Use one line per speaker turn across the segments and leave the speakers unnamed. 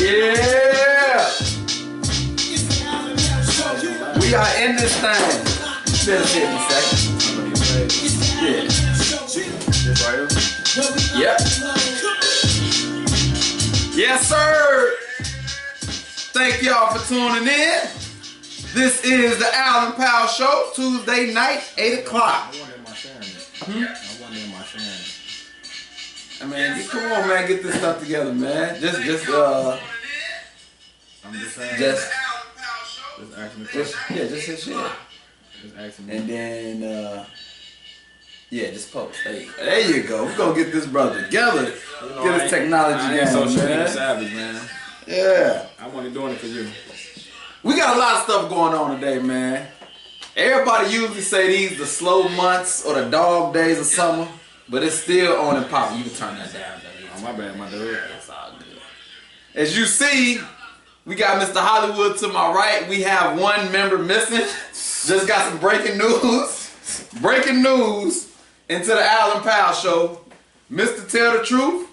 Yeah! We are in this thing. Better 50 seconds. Yeah.
This right here?
Yep. Yes, sir. Thank y'all for tuning in. This is the Allen Powell Show, Tuesday night, 8 o'clock.
I wonder in my sharing. I wonder in my sharing.
I mean, come on, man, get this stuff together, man.
I'm just saying.
Just
asking the
just
question.
yeah, just hit share.
Just asking me.
And then, yeah, just post. There you go. We're gonna get this brother together.
You know,
Get his technology
I ain't
down,
social media
man.
savage, man.
Yeah.
I'm only doing it for you.
We got a lot of stuff going on today, man. Everybody usually say these the slow months or the dog days of summer, but it's still on and popping. You can turn that down.
Oh, my bad, my dude.
It's all good. As you see, we got Mr. Hollywood to my right. We have one member missing. Just got some breaking news. Breaking news into the Allen Powell Show. Mr. Tell the Truth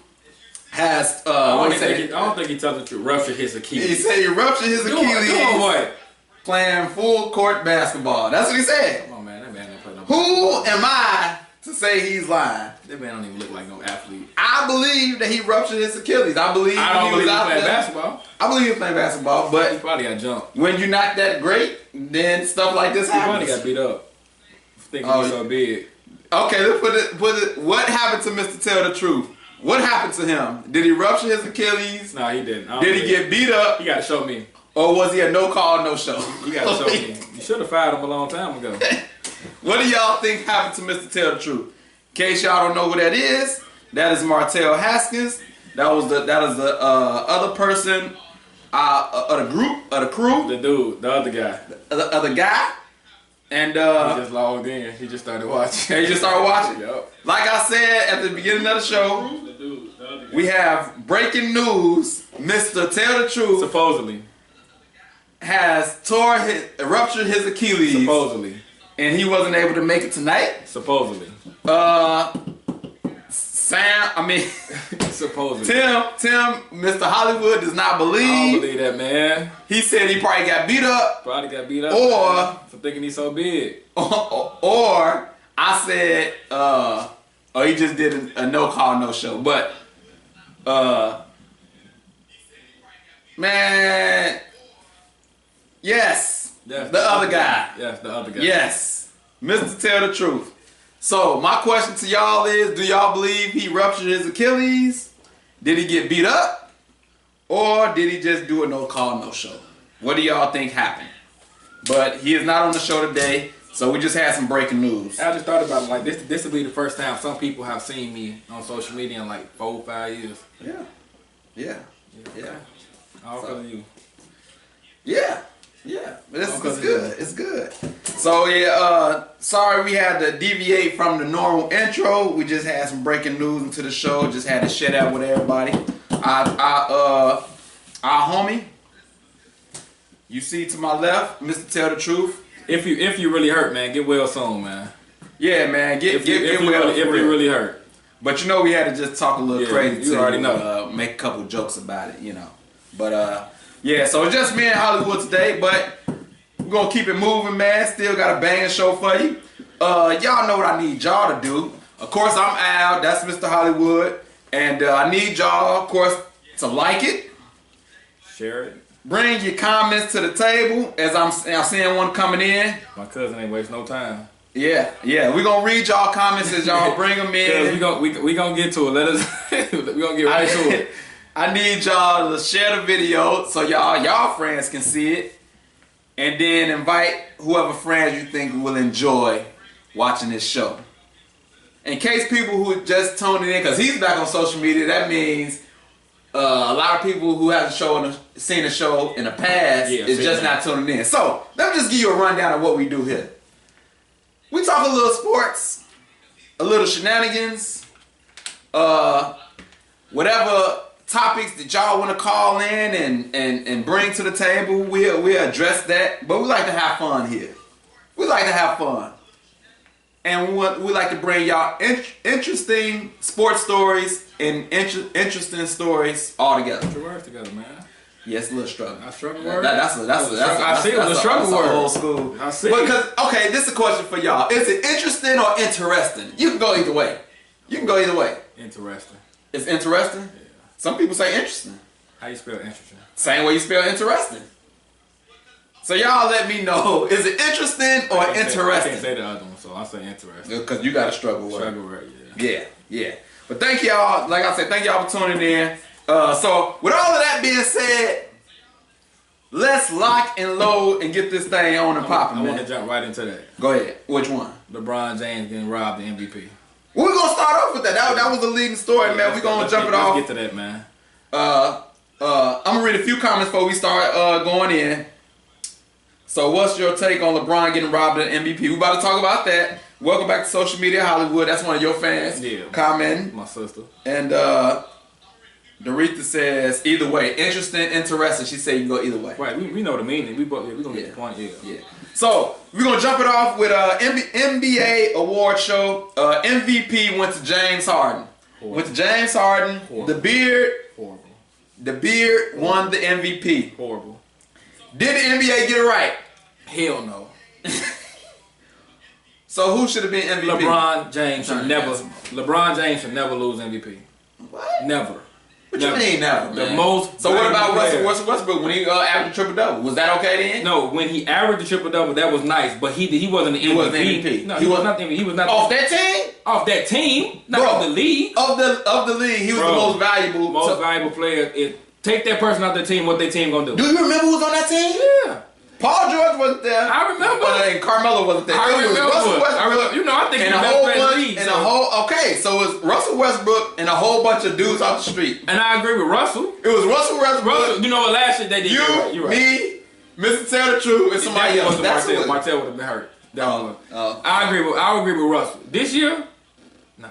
has,
I don't think he tells the truth. Ruptured his Achilles.
He said he ruptured his Achilles.
Doing what?
Playing full court basketball. That's what he said.
Come on, man. That man don't play no
Who
basketball.
am I to say he's lying?
That man don't even look like no athlete.
I believe that he ruptured his Achilles. I believe
I don't
he
believe
was
he
out
playing
there.
basketball.
I believe he was playing basketball,
He
but
probably got jumped.
when you're not that great, then stuff like this
He probably
happens.
got beat up. Thinking
Oh,
he's so big.
Okay, let's put it. What happened to Mr. Tell the Truth? What happened to him? Did he rupture his Achilles?
No, he didn't.
Did he get beat up?
You gotta show me.
Or was he a no call, no show?
You gotta show me. You should have fired him a long time ago.
What do y'all think happened to Mr. Tell the Truth? In case y'all don't know who that is Martell Haskins. That is the other person of the group, of the crew,
The dude, the other guy.
the other guy. And
He just logged in. He just started watching.
he just started watching.
Yup.
Like I said at the beginning of the show,
The dude, the other guy.
we have breaking news. Mr. Tell the Truth
Supposedly.
has ruptured his Achilles,
Supposedly.
and he wasn't able to make it tonight.
Supposedly. Supposedly.
Tim, Mr. Hollywood does not
I don't
believe.
believe that, man.
He said he probably got beat up,
Probably got beat up.
Or-
man, for thinking he's so big.
or I said, or he just did a no call, no show. But, man, yes,
Yes,
the other guy.
Yes, the other guy.
Yes, Mr. Tell the Truth. So my question to y'all is, do y'all believe he ruptured his Achilles? Did he get beat up? Or did he just do a no call, no show? What do y'all think happened? But he is not on the show today, so we just had some breaking news.
I just thought about it, like this will be the first time some people have seen me on social media in like 4 or 5 years.
Yeah.
All because of you.
Yeah. But it's
Okay.
good. It's good. So yeah, sorry we had to deviate from the normal intro. We just had some breaking news into the show. Just had to share that with everybody. Our homie, you see to my left, Mr. Tell the Truth.
If you really hurt, man, get well soon, man.
Yeah, man,
If you really hurt.
But you know we had to just talk a little
Yeah,
crazy
you
to
already know.
make a couple jokes about it, you know. But yeah, so it's just me and Hollywood today, but we're gonna keep it moving, man. Still got a banging show for you. Y'all know what I need y'all to do. Of course, I'm Al, that's Mr. Hollywood, and I need y'all, of course, to like it.
Share it.
Bring your comments to the table as I'm seeing one coming in.
My cousin ain't waste no time.
Yeah, we're gonna read y'all comments as y'all bring them in.
Cause we gonna get to it. Let us. We gonna get right to it.
I need y'all to share the video so y'all friends can see it, and then invite whoever friends you think will enjoy watching this show. In case people who just tuned in, because he's back on social media, that means a lot of people who haven't seen the show in the past is just not tuning in. So let me just give you a rundown of what we do here. We talk a little sports, a little shenanigans, whatever topics that y'all want to call in and bring to the table, we'll address that. But we like to have fun here. We like to have fun. and we like to bring y'all interesting sports stories and interesting stories all together.
Put your words together, man.
Yes, a little struggle.
I struggle word.
That's a
struggle word.
Old school.
I see.
Because okay, this is a question for y'all. Is it interesting or interesting? You can go either way.
Interesting.
It's interesting.
Yeah.
Some people say interesting.
How you spell interesting?
Same way you spell interesting. So y'all let me know, is it interesting or
I can't
interesting?
say the other one, so I'll say interesting.
Because you got a struggle word.
Struggle word, yeah.
Yeah. But thank y'all, like I said, thank y'all for tuning in. So with all of that being said, let's lock and load and get this thing on and popping,
I
man.
want to jump right into that.
Go ahead. Which one?
LeBron James getting robbed the MVP.
We're gonna start off with that. That was the leading story, man. We're gonna jump it off.
Let's get to that, man.
I'm gonna read a few comments before we start going in. So what's your take on LeBron getting robbed of the MVP? We about to talk about that. Welcome back to Social Media Hollywood. That's one of your fans commenting.
My sister.
And Doretha says either way. Interesting, interesting. She said you can go either way.
Right, we know the meaning. We gonna get the point. Yeah.
So we're gonna jump it off with NBA award show. MVP went to James Harden.
Horrible.
Went to James Harden.
Horrible.
Horrible. The Beard won the MVP.
Horrible.
Did the NBA get it right?
Hell no.
So who should have been MVP?
LeBron James should never lose MVP.
What?
Never.
What you mean never, man?
The most.
So what about
player.
Russell Westbrook when he averaged triple double? Was that okay then?
No, when he averaged the triple double, that was nice, but he wasn't the MVP.
He wasn't MVP.
No, he was not the MVP. He was not
off that team.
Off that team, not off the league.
Of the league, he was the most valuable.
Valuable player. Take that person off the team. What their team gonna do?
Do you remember who was on that team?
Yeah.
Paul George wasn't there.
I remember.
And Carmelo wasn't there.
I remember. You know, I think
and
he was the best league.
So it was Russell Westbrook and a whole bunch of dudes off the street.
And I agree with Russell.
It was Russell Westbrook.
You know what? Last year they did.
You, me, Mr. Tell the Truth, and somebody else.
Martell would have been hurt. I agree with Russell. This year, no.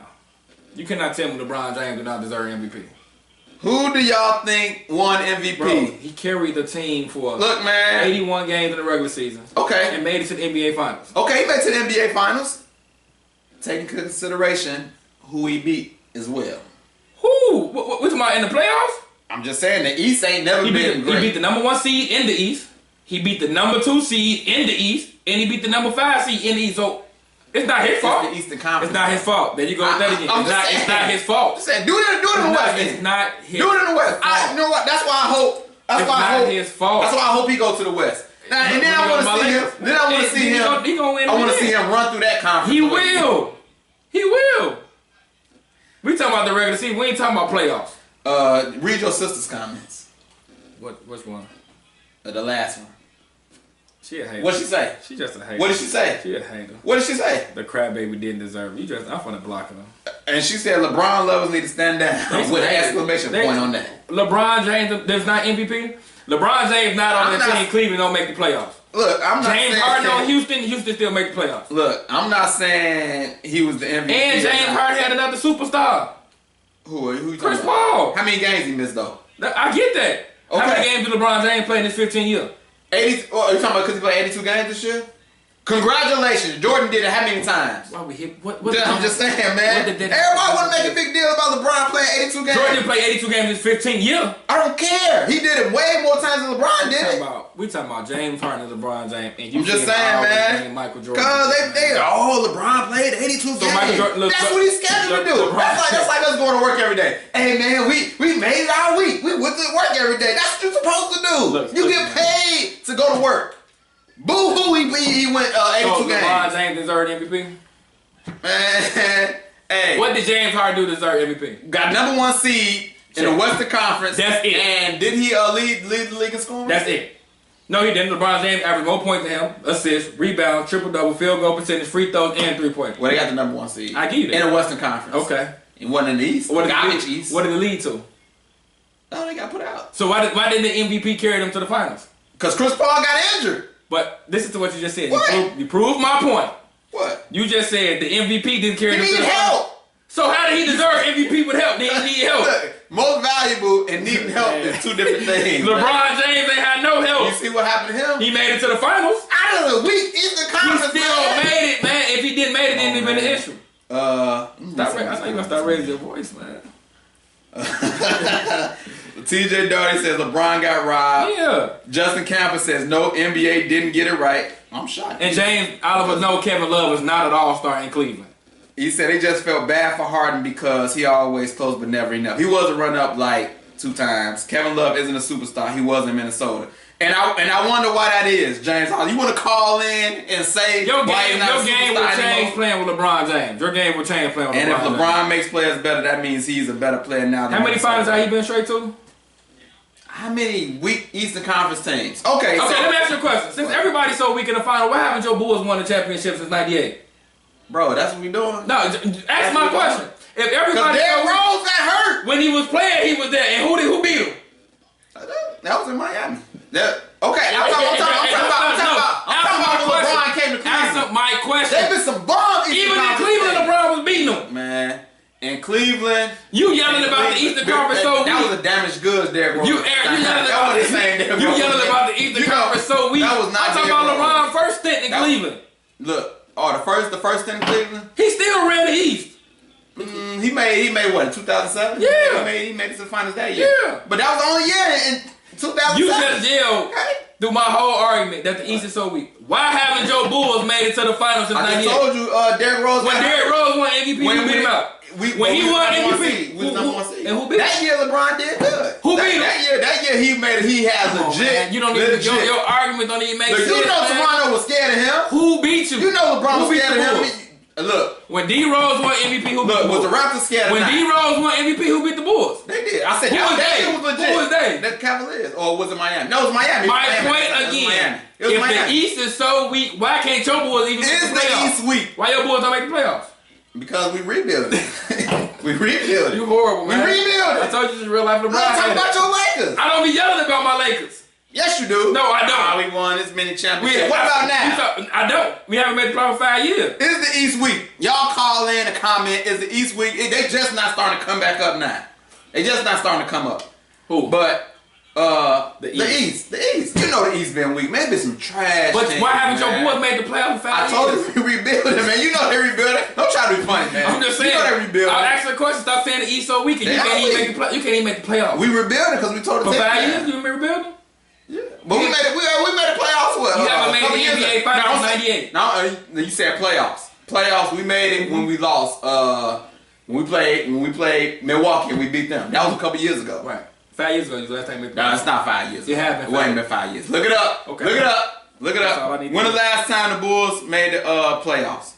You cannot tell me LeBron James do not deserve MVP.
Who do y'all think won MVP?
Bro, he carried the team for 81 games in the regular season.
Okay.
And made it to the NBA Finals.
Okay, he made it to the NBA Finals. Taking into consideration who he beat as well.
Who? What talking about in the playoffs?
I'm just saying the East ain't never been great.
He beat the number 1 seed in the East. He beat the number 2 seed in the East. And he beat the number 5 seed in the East. So it's not his fault.
It's the Eastern Conference.
It's not his fault. There you go with that again. It's not his fault.
Just saying, do it in the West.
It's not his
fault. Do it in the West. You know what? That's why I hope. That's why
his fault.
That's why I hope he go to the West. Now, and then I want to see him. Then I want to see him.
He gonna win.
I want to see him run through that conference.
He will. He will. We talking about the regular season. We ain't talking about playoffs.
Read your sister's comments.
Which one?
The last one.
She a hater.
What'd she say?
She just a hater.
What did she say?
She a hater.
What did she say?
The crybaby didn't deserve it. I'm finna block her.
And she said LeBron lovers need to stand down with an exclamation point on that.
LeBron James there's not MVP. LeBron James not on that team. Cleveland don't make the playoffs.
Look, I'm not
James
saying
Harden on Houston still make the playoffs.
Look, I'm not saying he was the MVP.
And James Harden had another superstar.
Who you talking
Chris
about?
Paul.
How many games he missed though?
I get that.
Okay.
How many games did LeBron James play in his 15 years?
80. Oh, are you talking about because he played 82 games this year? Congratulations, Jordan did it how many times?
Why we hit? What
I'm just saying, man. Everybody want to make a big deal about LeBron playing 82 games.
Jordan played 82 games in his 15 years.
I don't care. He did it way more times than LeBron did it.
We talking about James Harden and LeBron James, and you
I'm just saying, man.
Michael Jordan.
Cause LeBron played 82 games. That's what he's scheduled to do. That's like us going to work every day. Hey man, we made it our week. We went to work every day. That's what you're supposed to do. You get paid to go to work. Boo hoo, he went 82 games.
LeBron James deserved MVP?
Man, hey.
What did James Harden do to deserve MVP?
Got number 1 seed in the Western Conference.
That's it.
And did he lead the league in scoring?
That's it. No, he didn't. LeBron James averaged more points than him, assists, rebounds, triple-double, field goal percentage, free throws, and 3-point.
Well, they got the number 1 seed.
I give you that.
In the Western Conference.
Okay.
It wasn't in the East.
What did it lead to?
No, they got put out.
So why didn't the MVP carry them to the finals?
Because Chris Paul got injured.
But listen to what you just said.
What?
You proved my point.
What?
You just said the MVP didn't carry them to the
He needed
finals.
help.
So how did he deserve MVP with help? Did he need help?
Look, most valuable and needing help is two different things.
LeBron James ain't had no help.
You see what happened to him?
He made it to the finals.
Out of the week, Eastern Conference.
He still made it, man. If he didn't make it, then ain't been an issue.
I
know you gonna start raising your voice, man.
TJ Darty says LeBron got robbed.
Yeah.
Justin Campbell says no, NBA didn't get it right. I'm shocked.
And James Oliver knows Kevin Love is not an all-star in Cleveland.
He said they just felt bad for Harden because he always close but never enough. He was a run-up like 2 times. Kevin Love isn't a superstar. He was in Minnesota. And I wonder why that is, James. You want to call in and say
your
why he's not
game will change playing with LeBron James. Your game will change playing with LeBron James.
And if LeBron makes players better, that means he's a better player now.
How many finals have he been straight to?
How many weak Eastern Conference teams? Okay,
let me ask you a question. Since everybody's so weak in the final, why haven't your Bulls won the championship since '98?
Bro, that's what we doing.
No, ask my question. If everybody
Derrick Rose got hurt
when he was playing, he was there, and who beat him?
That was in Miami. I'm talking about when LeBron came to Cleveland.
Answer my question.
There's been some bombs.
Even in Cleveland, LeBron was beating them.
Man, in Cleveland,
you yelling about the Eastern Conference so weak.
That was a damaged goods, Derrick Rose.
You yelling about the Eastern Conference so weak.
That was not.
I'm talking about LeBron's first stint in Cleveland.
Look, the first stint in Cleveland.
He still ran the East.
He made what, 2007?
Yeah.
He made it to the finals that year.
Yeah.
But that was the only year in 2007.
You just yelled through my whole argument that the East is so weak. Why haven't your Bulls made it to the finals since '98?
I just told you, Derrick Rose.
When Derrick Rose won MVP, who beat him out? When he won MVP, who beat him?
That year LeBron did good.
Who beat him?
That year he has legit.
You don't even your argument don't even make sense.
You know Toronto was scared of him.
Who beat you?
You know LeBron was scared of him. Look,
when D Rose won MVP, who beat the Bulls?
Was the Raptors scared?
When D Rose won MVP, who beat the Bulls?
They did. I said
who was they?
Was legit.
Who was they?
The Cavaliers, or was it Miami? No, it was Miami.
My point again. If the East is so weak, why can't your Bulls even make the playoffs?
Is the East weak?
Why your Bulls don't make the playoffs?
Because we rebuilding. We rebuilding.
You horrible, man.
We rebuilding.
I told you just real life LeBron.
I'm talking about your Lakers.
I don't be yelling about my Lakers.
Yes, you do.
No, I don't.
We won as many championships. What about now?
I don't. We haven't made the playoffs for 5 years.
Is the East weak? Y'all call in and comment. Is the East weak? They just not starting to come back up now. They just not starting to come up.
Who?
But the East. You know the East been weak. Maybe some trash.
But
teams,
why haven't
man.
your boys made the playoffs for 5 years?
I told you we rebuilding, man. You know they rebuilding. Don't try to be funny, man.
I'm just saying.
You know they rebuilding.
I'll ask you a question. Stop saying the East so weak, and you can't even make the playoffs.
We rebuilding because we told the
for 5 years. You been rebuilding?
Yeah, but we made the playoffs. What?
You haven't made the NBA finals in '98.
No, you said playoffs. Playoffs. We made it when we lost. When we played Milwaukee and we beat them. That was a couple years ago.
Right. 5 years ago, you last time you made the playoffs.
No, it's not 5 years.
It has been.
It ain't been 5 years. Look it up.
Okay.
Look it up. Look it up. When the last time the Bulls made the playoffs?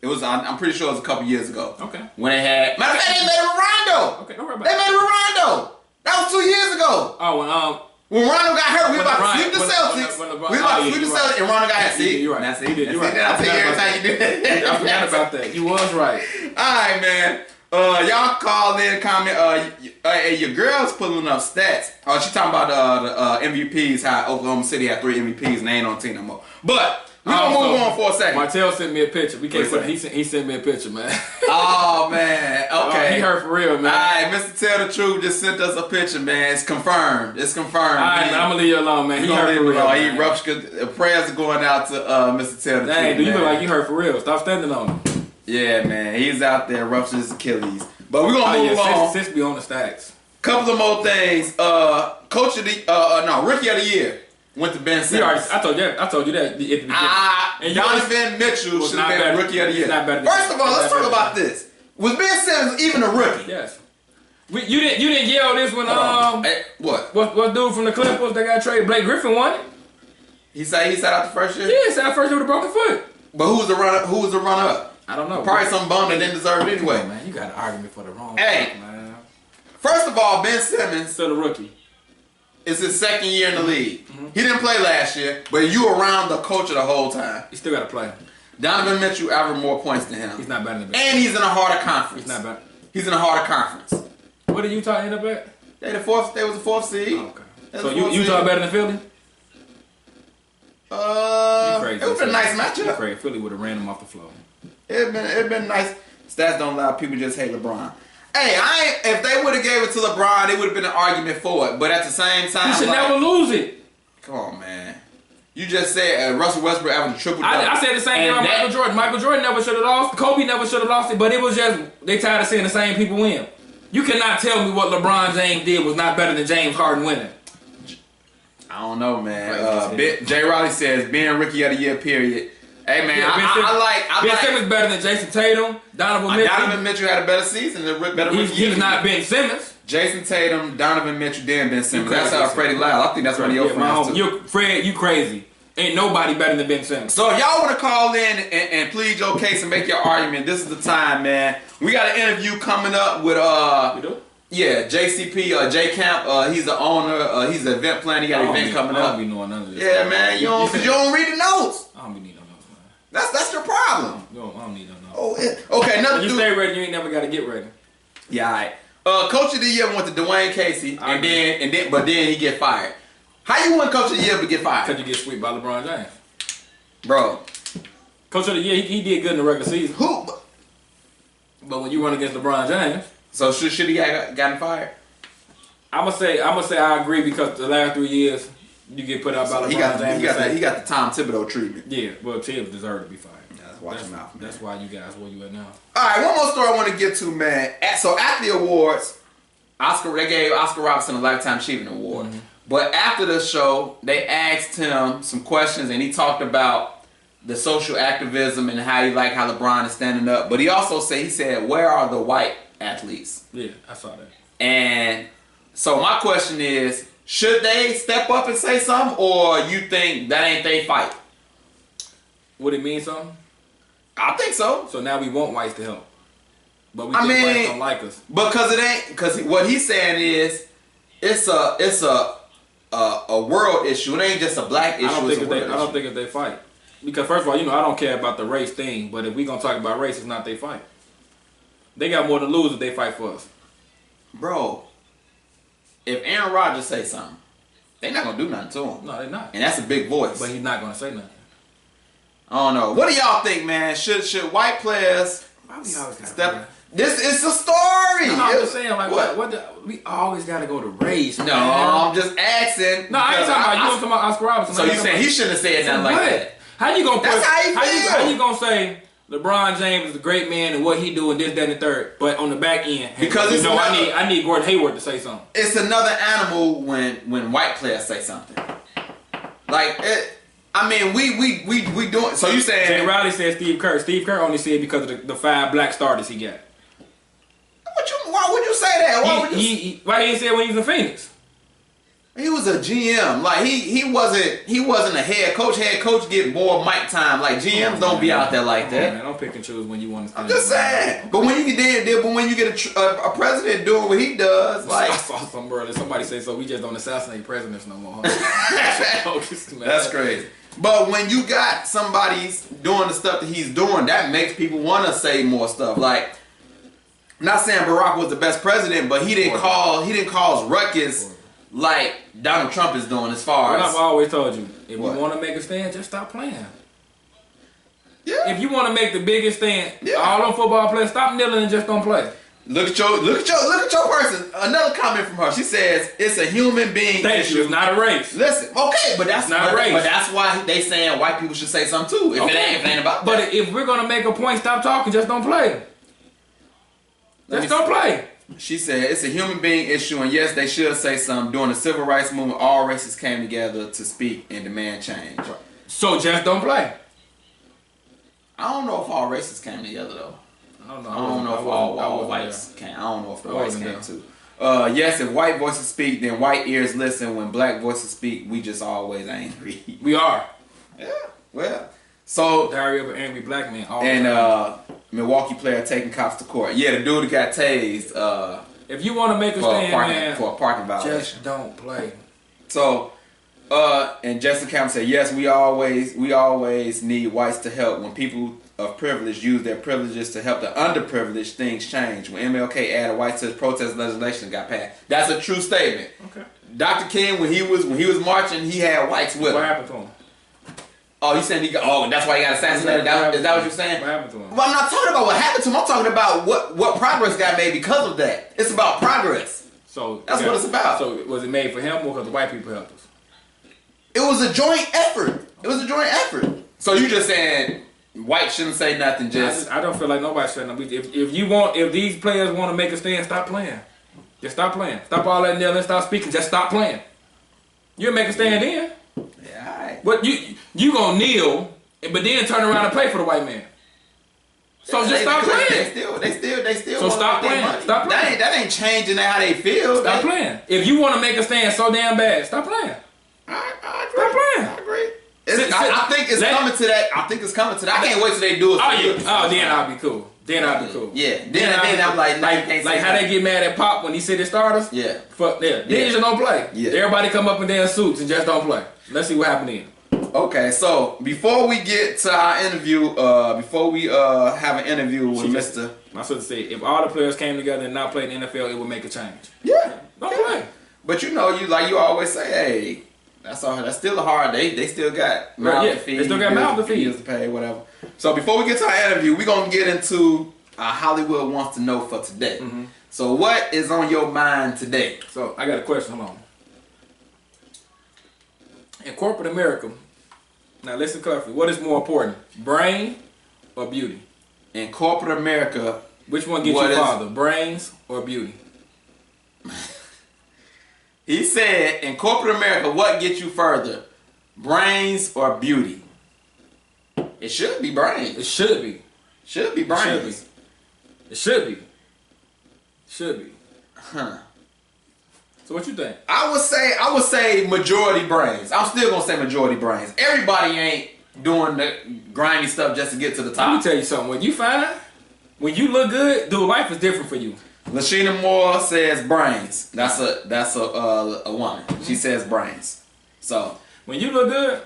It was. I'm pretty sure it was a couple years ago.
Okay.
When they had. Matter of fact, they made it with Rondo.
Okay. Don't worry about
They made it with Rondo. That was 2 years ago.
Oh,
when Rondo got hurt, we were about to sweep the Celtics. We were about to sweep the Celtics, and Rondo got hurt. See,
you're right.
That's it.
He did. You're right.
I tell you every time you do it.
I forgot about that. You was right.
All right, man. Y'all call in, comment. Your girl's pulling up stats. She talking about the MVPs. How Oklahoma City had 3 MVPs and they ain't on the team no more. But we gonna move on for a second.
Martell sent me a picture. We can't put. He sent me a picture, man.
Oh man. Okay.
He hurt for real, man.
All right, Mr. Tell the Truth just sent us a picture, man. It's confirmed. It's confirmed.
All right, man, I'm gonna leave you alone, man. He hurt for real.
He ruptured. Prayers are going out to Mr. Tell the Truth.
Dang, dude, you look like you hurt for real. Stop standing on him.
Yeah, man. He's out there ruptured his Achilles. But we're gonna move on.
Sis be on the stacks.
Couple of more things. Coach of the Rookie of the Year went to Ben Simmons.
I told you that at the beginning.
And Donovan Mitchell should have been Rookie of the Year. First of all, let's talk about this. Was Ben Simmons even a rookie?
Yes. You didn't yell this when what dude from the Clippers that got traded, Blake Griffin won it?
He sat out the first year?
Yeah, he sat out first year with a broken foot.
But who was the runner up?
I don't know.
Probably some bum that didn't deserve it anyway.
Man, you got an argument for the wrong
Hey,
man.
First of all, Ben Simmons
still the rookie.
It's his second year in the league. Mm-hmm. He didn't play last year, but you were around the culture the whole time.
He still got to play.
Donovan Mitchell averaged more points than him.
He's not better than him.
And he's in a harder conference.
He's not better.
He's in a harder conference.
What did Utah end up at?
They was the fourth seed.
Oh, okay. So Utah better than Philly?
It was a nice matchup.
Crazy. Philly would have ran him off the floor.
It been nice. Stats don't lie. People just hate LeBron. Hey, if they would have gave it to LeBron, it would have been an argument for it. But at the same time,
he should never lose it.
Come on, man. You just said Russell Westbrook averaged a triple double.
I said the same thing about Michael Jordan. Michael Jordan never should have lost. Kobe never should have lost it. But it was just they tired of seeing the same people win. You cannot tell me what LeBron James did was not better than James Harden winning.
I don't know, man. Jay Riley says being Rookie of the Year. Period. Hey man,
Ben Simmons better than Jason Tatum. Donovan Mitchell.
Donovan Mitchell had a better season.
He's not Ben Simmons.
Jason Tatum, Donovan Mitchell, then Ben Simmons. That's how Freddie Lyles. I think that's one of your friends too.
Fred, you crazy. Ain't nobody better than Ben Simmons.
So if y'all want to call in and plead your case and make your argument, this is the time, man. We got an interview coming up with
We do?
Yeah, JCP, J Camp. He's the owner. He's the event planner. He got an event coming up.
I don't be knowing none of this.
Yeah, man. You don't read the notes.
I don't be needing no notes, man.
That's your problem.
I don't need no notes.
Oh, okay. Nothing.
When you stay ready, you ain't never got to get ready.
Yeah, all right. Coach of the Year went to Dwayne Casey, but then he get fired. How you win Coach of the Year but get fired?
Because you get swept by LeBron James.
Bro.
Coach of the Year, he did good in the regular season.
Who?
But when you run against LeBron James.
So should he gotten fired?
I'm gonna say I agree because the last 3 years you get put out by LeBron James.
He got the Tom Thibodeau treatment.
Yeah, well Tibbs deserved to be fired.
Watch him out.
That's why you guys where you at now.
All right, one more story I want to get to, man. So at the awards, they gave Oscar Robertson a Lifetime Achievement Award. Mm-hmm. But after the show, they asked him some questions, and he talked about the social activism and how how LeBron is standing up. But he also said, where are the white athletes?
Yeah, I saw that.
And so my question is, should they step up and say something, or you think that ain't they fight?
Would it mean something?
I think so.
So now we want whites to help, but we think whites don't like us
because it ain't. Because what he's saying is, it's a world issue. It ain't just a black issue. I
don't think if they fight, because first of all, I don't care about the race thing. But if we gonna talk about race, it's not they fight. They got more to lose if they fight for us,
bro. If Aaron Rodgers say something, they not gonna do nothing to him.
No, they're not.
And that's a big voice.
But he's not gonna say nothing.
I don't know. What do y'all think, man? Should white players
step?
This is a story.
No, I'm just saying, like, we always got to go to race.
No, I'm just asking.
No, I ain't talking about you. I'm talking about Oscar Robertson.
So you saying he shouldn't have said nothing like that?
How you gonna?
That's how he feel.
How you gonna say LeBron James is a great man and what he doing this, that, and the third, but on the back end,
because
I need Gordon Hayward to say something.
It's another animal when white players say something. Like it. I mean, we doing. So you saying?
Jay Riley said Steve Kerr. Steve Kerr only said because of the 5 black starters he got.
Why would you say that? Why
he didn't say it when he was in Phoenix?
He was a GM. Like he wasn't a head coach. Head coach get more mic time. Like GMs don't be out there like that.
Man, don't pick and choose when you want to.
I'm just saying. But when you get a president doing what he does, like
I saw something earlier. Somebody say so. We just don't assassinate presidents no more. Huh?
That's crazy. But when you got somebody doing the stuff that he's doing, that makes people want to say more stuff. Like, not saying Barack was the best president, but he didn't cause ruckus like Donald Trump is doing. As far as
I've always told you, if you want to make a stand, just stop playing.
Yeah.
If you want to make the biggest stand, all them football players stop kneeling and just don't play.
Look at your person. Another comment from her. She says it's a human being issue.
It's not a race.
Listen, okay, but that's
not a race.
But that's why they saying white people should say something too. If it ain't about that.
But if we're gonna make a point, stop talking. Just don't play. Don't play.
She said it's a human being issue, and yes, they should say something. During the civil rights movement, all races came together to speak and demand change.
So just don't play.
I don't know if all races came together though.
I don't
know if all whites came. I don't know if the whites came too. Yes, if white voices speak, then white ears listen. When black voices speak, we just always angry.
We are.
Yeah. Well, so
Diary of an Angry Black Man.
And Milwaukee player taking cops to court. Yeah, the dude got tased.
If you want to make a stand, man,
for a parking violation,
just don't play.
So, and Justin Campbell said, yes, we always need whites to help. When people of privilege use their privileges to help the underprivileged, things change. When MLK added whites to his protest legislation got passed. That's a true statement.
Okay.
Dr. King, when he was marching, he had whites with him.
What happened to him?
Oh, you saying that's why he got assassinated? Is that what you're saying?
What happened to him?
Well, I'm not talking about what happened to him. I'm talking about what progress got made because of that. It's about progress.
So
that's what it's about.
So was it made for him or because the white people helped us?
It was a joint effort. It was a joint effort. So you just saying White shouldn't say nothing?
I don't feel like nobody should. If these players want to make a stand, stop playing. Just stop playing. Stop all that kneeling. Stop speaking. Just stop playing. You'll make a stand then.
Yeah, all right.
But you gonna kneel, but then turn around and play for the white man. So just stop playing.
They still.
So stop playing. Stop playing.
That ain't changing how they feel.
Stop playing. If you want to make a stand so damn bad, stop playing.
I agree.
Stop playing.
I agree. I think it's coming to that. I think it's coming to that. I can't wait till they do it.
Then I'll be cool. Then I'll be cool.
Yeah. Then I'm like
how they get mad at Pop when he said his starters.
Yeah.
Fuck yeah. Then you just don't play.
Yeah.
Everybody come up in their suits and just don't play. Let's see what happened then.
Okay, so before we get to our interview, before we have an interview with Mr.
My sister said if all the players came together and not played in the NFL, it would make a change.
Yeah.
Don't play.
But you always say, hey, that's still a hard day. They still got mouth to feed.
They still got mouth to feed.
Bills to pay, whatever. So before we get to our interview, we're gonna get into Hollywood wants to know for today.
Mm-hmm.
So what is on your mind today?
So I got a question. Hold on. In corporate America, now listen carefully. What is more important, brain or beauty?
In corporate America,
which one gets you farther, brains or beauty?
He said, in corporate America, what gets you further, brains or beauty? It should be brains.
It should be.
Should be brains.
It should be. Should be.
Huh.
So what you think?
I would say majority brains. I'm still gonna say majority brains. Everybody ain't doing the grimy stuff just to get to the top.
Let me tell you something. When you look good, dude, life is different for you.
Lashina Moore says brains. That's a woman. She says brains. So
when you look good,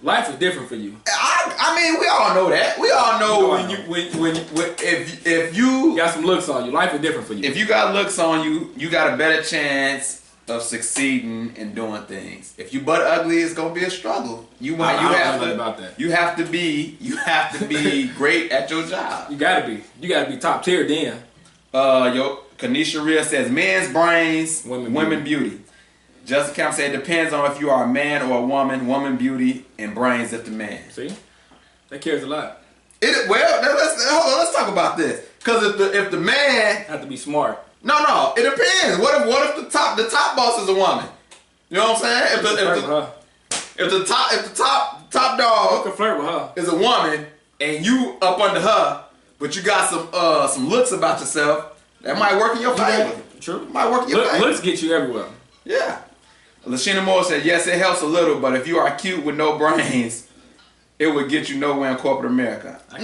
life is different for you.
I mean, we all know that. We all know if you
got some looks on you, life is different for you.
If you got looks on you, you got a better chance of succeeding in doing things. If you butt ugly, it's gonna be a struggle. You have to be great at your job.
You gotta be top tier then.
Kanisha Rhea says men's brains, women beauty. Jessica Camp said it depends on if you are a man or a woman. Woman beauty and brains if the man.
See, that cares a lot.
Let's talk about this. Because if the man
have to be smart.
No, it depends. What if the top boss is a woman? You know what I'm saying? If the top dog
can flirt with her
is a woman and you up under her, but you got some looks about yourself, that might work in your favor.
True.
Might work in your favor.
Looks get you everywhere.
Yeah. Lashina Moore said, yes, it helps a little, but if you are cute with no brains, it would get you nowhere in corporate America.
I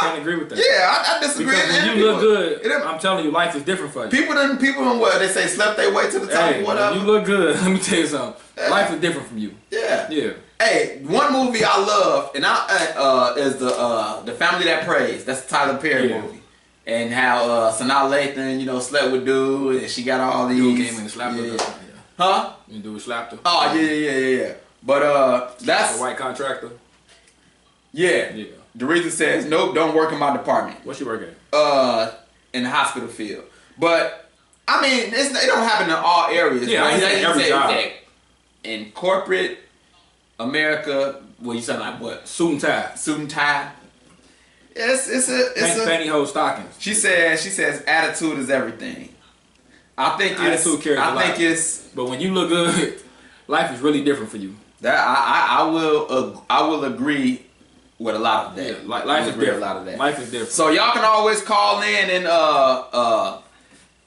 can't agree with that.
Yeah, I disagree.
Because when you look good, I'm telling you, life is different for you.
People what they say slept their way to the top or whatever.
When you look good, let me tell you something. Life is different from you.
Yeah.
Yeah.
Hey, one movie I love and is the Family That Prays. That's the Tyler Perry movie. And how Sanaa Lathan, slept with dude and she got all these.
Dude came in and slapped her.
Huh?
You dude slapped her.
Oh yeah. But that's
a white contractor.
Yeah. Doretha says, nope, don't work in my department.
What's she work at?
In the hospital field. But I mean, it don't happen in all areas.
Yeah, every job.
In corporate America, you sound like what?
Suit and tie.
Suit and tie. It's
pantyhose stockings.
She says attitude is everything. I think
attitude carries a lot.
But
when you look good, life is really different for you.
That I will agree with a lot of that.
Yeah, life is different. A lot of that. Life is different.
So y'all can always call in and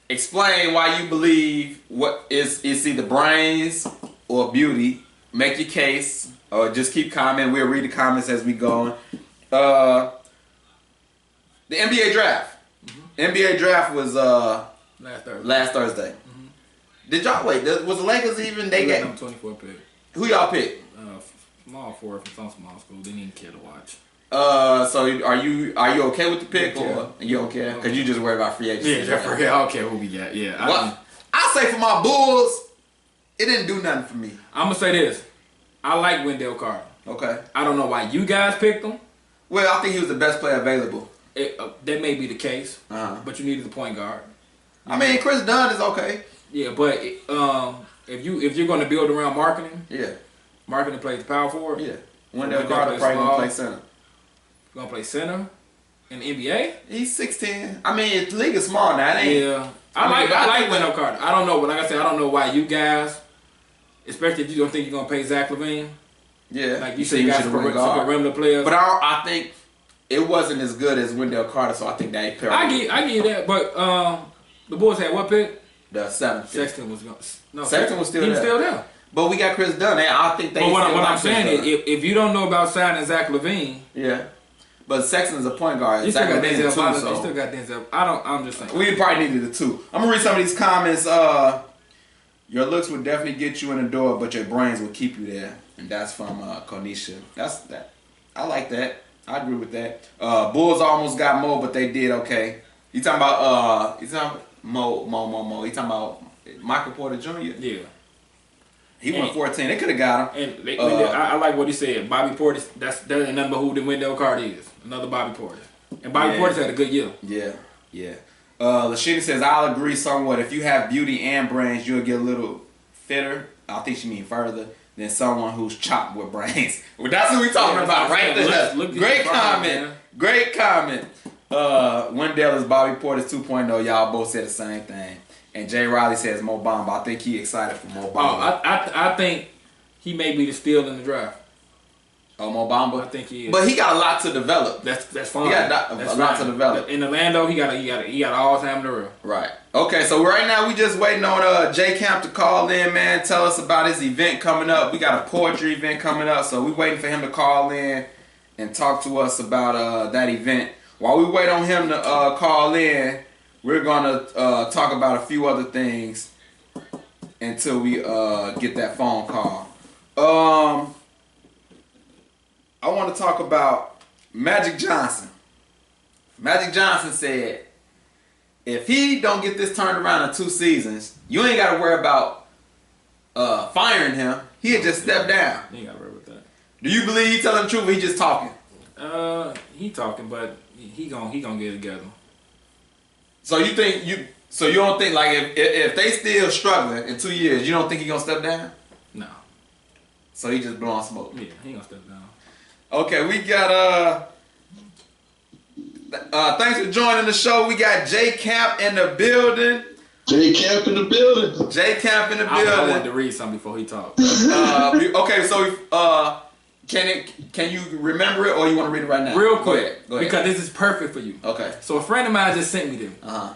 explain why you believe what is either brains or beauty. Make your case, or just keep commenting. We'll read the comments as we go on. The NBA draft. Mm-hmm. NBA draft was last Thursday. Mm-hmm. Did y'all wait? Was the Lakers even? They got
number 24 pick.
Who y'all picked?
Small forward from some small school. Didn't even care to watch.
So are you okay with the pick or you okay? Because you just worry about free agency.
Yeah, I don't care who we got. Yeah.
Well, I say for my Bulls, it didn't do nothing for me.
I'm gonna say this. I like Wendell Carter.
Okay.
I don't know why you guys picked him.
Well, I think he was the best player available.
That may be the case, but you needed the point guard.
I mean, Chris Dunn is okay.
Yeah, but if you're going to build around marketing, Marketing plays the power forward.
Yeah.
Wendell
Wendell Carter
plays
probably gonna
small.
play center.
Gonna play center in the NBA.
He's 6'10". I mean, the league is small now. It ain't.
Yeah,
I
I
think
like Wendell Carter. I don't know, but like I said, I don't know why you guys, especially if you don't think you're gonna pay Zach LaVine.
Yeah.
Like you said, you guys
should
super
win guard.
perimeter players.
But I think it wasn't as good as Wendell Carter, so I think that he
I give you that. But the Bulls had what pick?
the 7th.
Sexton was gonna. No,
Sexton was still
he was
there.
still there.
But we got Chris Dunn. I think they.
But what
still
I'm
like
saying
Chris
is,
Dunn.
if you don't know about signing Zach LaVine,
Yeah. But Sexton's a point guard.
you still
Zach
got
LaVine's
Denzel.
a two,
Wallace,
so
You still got Denzel. I'm just saying.
we probably needed a 2. I'm gonna read some of these comments. Your looks would definitely get you in the door, but your brains will keep you there. And that's from Konisha. That's that. I like that. I agree with that. Bulls almost got Mo, but they did okay. You talking about Mo. You talking about Michael Porter Jr.?
Yeah.
He went 14. They could have got him.
And I like what he said. Bobby Portis, that ain't nothing but who the Wendell Carter is. Another Bobby Portis. And Bobby Portis had a good year.
Yeah. Lashina says, I'll agree somewhat. If you have beauty and brains, you'll get a little fitter. I think she means further than someone who's chopped with brains. Well, that's what we talking about right there. Great comment. Great comment. Wendell is Bobby Portis 2.0. Y'all both said the same thing. And Jay Riley says Mo Bamba. I think he excited for Mo Bamba.
I think he may be the steal in the draft.
Mo Bamba?
I think he is.
But he got a lot to develop.
That's fine.
He got a lot to develop.
In Orlando, he got all time in the real.
Right. Okay, so right now we just waiting on J Camp to call in, man. Tell us about his event coming up. We got a poetry event coming up, so we waiting for him to call in and talk to us about that event. While we wait on him to call in, we're gonna talk about a few other things until we get that phone call. I want to talk about Magic Johnson. Magic Johnson said, if he don't get this turned around in 2 seasons, you ain't got to worry about firing him. He'll just step down.
You ain't got to worry about that.
Do you believe he telling the truth or he just talking?
He talking, but he gonna get it together.
So you don't think like if they still struggling in 2 years, you don't think he gonna step down?
No.
So he just blowing smoke.
Yeah, he gonna step down.
Okay, we got thanks for joining the show. We got J Camp in the building.
J Camp in the building.
J Camp in the
I wanted
building.
to read something before he talked.
Okay, so can you remember it or you want to read it right now?
Real quick,
Go ahead.
because this is perfect for you.
Okay.
So a friend of mine just sent me this. Of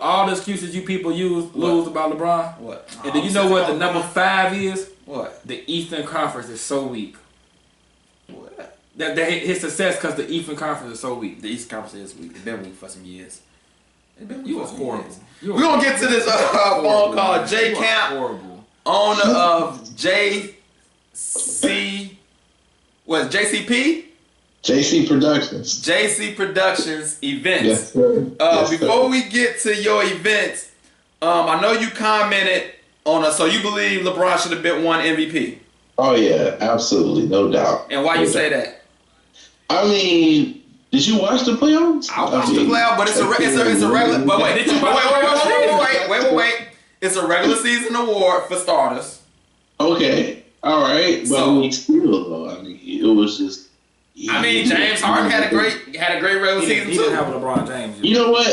all the excuses you people lose about LeBron.
What?
And do you know what the number 5 is?
What?
The Eastern Conference is so weak.
What?
That his success because the Eastern Conference is so weak.
The East Conference is weak. It's been weak for some years.
You are horrible.
We're gonna get to this phone call. J Camp,
horrible.
owner of JCP?
JC Productions.
JC Productions events.
Yes, sir.
Before we get to your events, I know you commented on us. So you believe LeBron should have been won MVP?
Oh yeah, absolutely, no doubt.
And why you say that?
I mean, did you watch the playoffs?
I watched the playoffs, but it's a regular. But wait, wait. It's a regular season award for starters.
Okay, all right, but
So-
I mean, still though, I mean, it was just.
I mean, James Harden had a great regular season
He
too.
didn't have LeBron James.
You know what?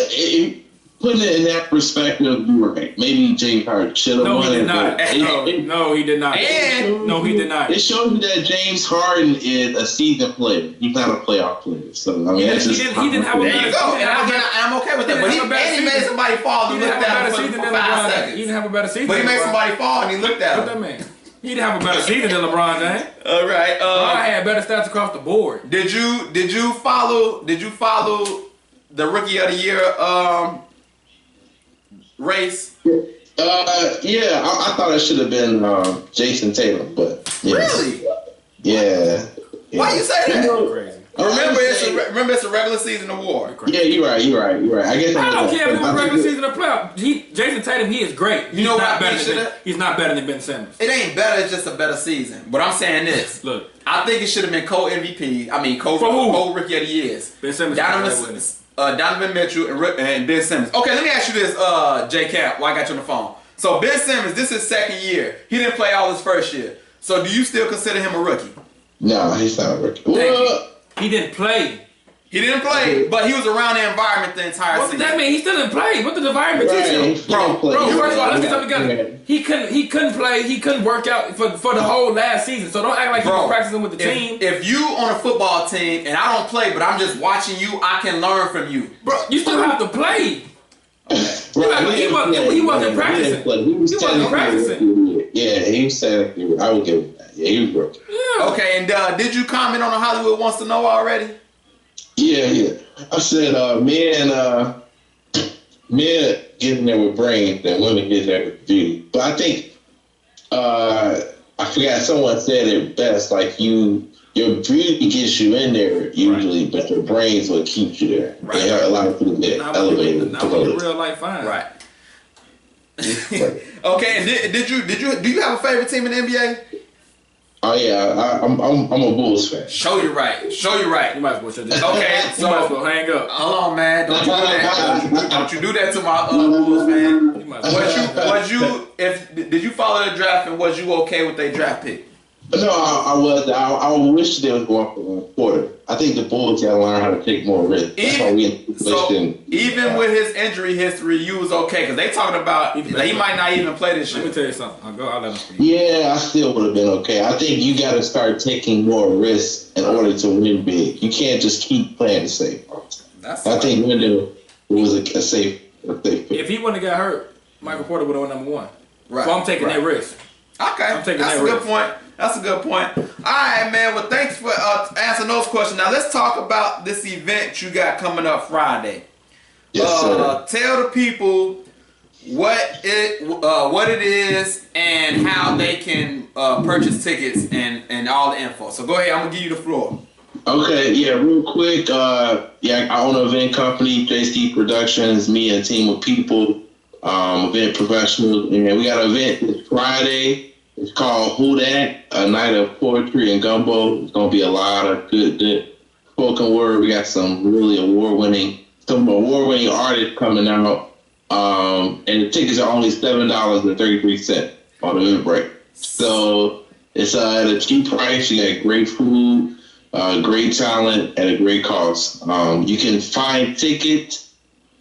Putting it in that perspective, you're right. Maybe James Harden should have
No,
won
he did
it.
not.
but
No, he did not.
And-
No, he did not.
It shows you that James Harden is a seasoned player. He's not a playoff player. So I mean,
He
that's
didn't-
just
he didn't have a
There you go.
He
And
didn't
I'm okay with that.
he
But
didn't have a better
he made
season.
somebody fall
He
and
didn't
looked
have a
at
better
him
season
for
than
5
LeBron. He
seconds.
didn't have a better season.
But he
than
made
LeBron.
somebody fall and he looked at
Look at
him.
that man. He didn't have a better season than LeBron James.
All right.
LeBron had better stats across the board.
Did you follow the Rookie of the Year race?
Yeah, I thought it should have been Jason Tatum, but yeah.
Really?
Yeah.
Why you say that?
Crazy.
Remember, it's a regular season award.
Yeah, you're right. I guess
I don't care if it was regular
season.
season or playoff. Jason Tatum, he is great.
You know what I think
He's not better than Ben Simmons.
It ain't better, it's just a better season. But I'm saying this.
Look,
I think it should have been co-MVP. I mean,
For who?
co-Rookie of the Years.
Ben Simmons.
Donovan Mitchell and Ben Simmons. Okay, let me ask you this, J Cap, while I got you on the phone. So Ben Simmons, this is his second year. He didn't play all his first year. So do you still consider him a rookie?
No, he's not a rookie.
Thank
Well,
He didn't play.
He didn't play, but he was around the environment the entire
What
season.
does that mean? He still didn't play. What did the environment teach him? Bro, first of all, let's get something together. He couldn't play. He couldn't work out for the whole last season. So don't act like he was practicing with the team.
If you on a football team and I don't play, but I'm just watching you, I can learn from you.
Bro, you still have to play. He wasn't practicing. He wasn't practicing.
Yeah, he was saying, I would give him that. Yeah, he was rookie.
Yeah.
Okay, and did you comment on the Hollywood Wants to Know already?
Yeah. I said, men getting there with brains and women getting there with beauty. But I think, I forgot, someone said it best, like your beauty gets you in there usually, but your brains will keep you there.
Right.
And a lot of people get elevated.
Not with the real life fine.
Right. Okay, and do you have a favorite team in the NBA?
Oh yeah, I'm a Bulls fan.
Show you right.
You might as well shut this.
Okay,
You might as well hang up.
Hold on, man. Don't you do that. Don't you do that to my Bulls fan.
You might as well.
Did you follow the draft and was you okay with their draft pick?
No, I was. I wish they was going for Porter. I think the Bulls got to learn how to take more risks. That's why we
Even with his injury history, you was okay because they talking about he might not even play this
Let me
year.
tell you something. I'll let him speak.
Yeah, I still would have been okay. I think you got to start taking more risks in order to win big. You can't just keep playing the safe. I think Wendell was a safe pick.
If he wouldn't have got hurt, Michael Porter would have won number one.
Right.
So I'm taking that risk.
Okay,
I'm taking
that's
that
a good
risk.
point. That's a good point. All right, man. Well, thanks for answering those questions. Now let's talk about this event you got coming up Friday.
Yes, sir.
Tell the people what it is and how they can purchase tickets and all the info. So go ahead. I'm gonna give you the floor.
Okay, yeah, real quick. I own an event company, JC Productions. Me and a team of people, event professionals, and we got an event this Friday. It's called Who Dat, a night of poetry and gumbo. It's gonna be a lot of good spoken word. We got some really award-winning artists coming out, and the tickets are only $7.33 on Eventbrite. So it's at a cheap price. You got great food, great talent, at a great cost. You can find tickets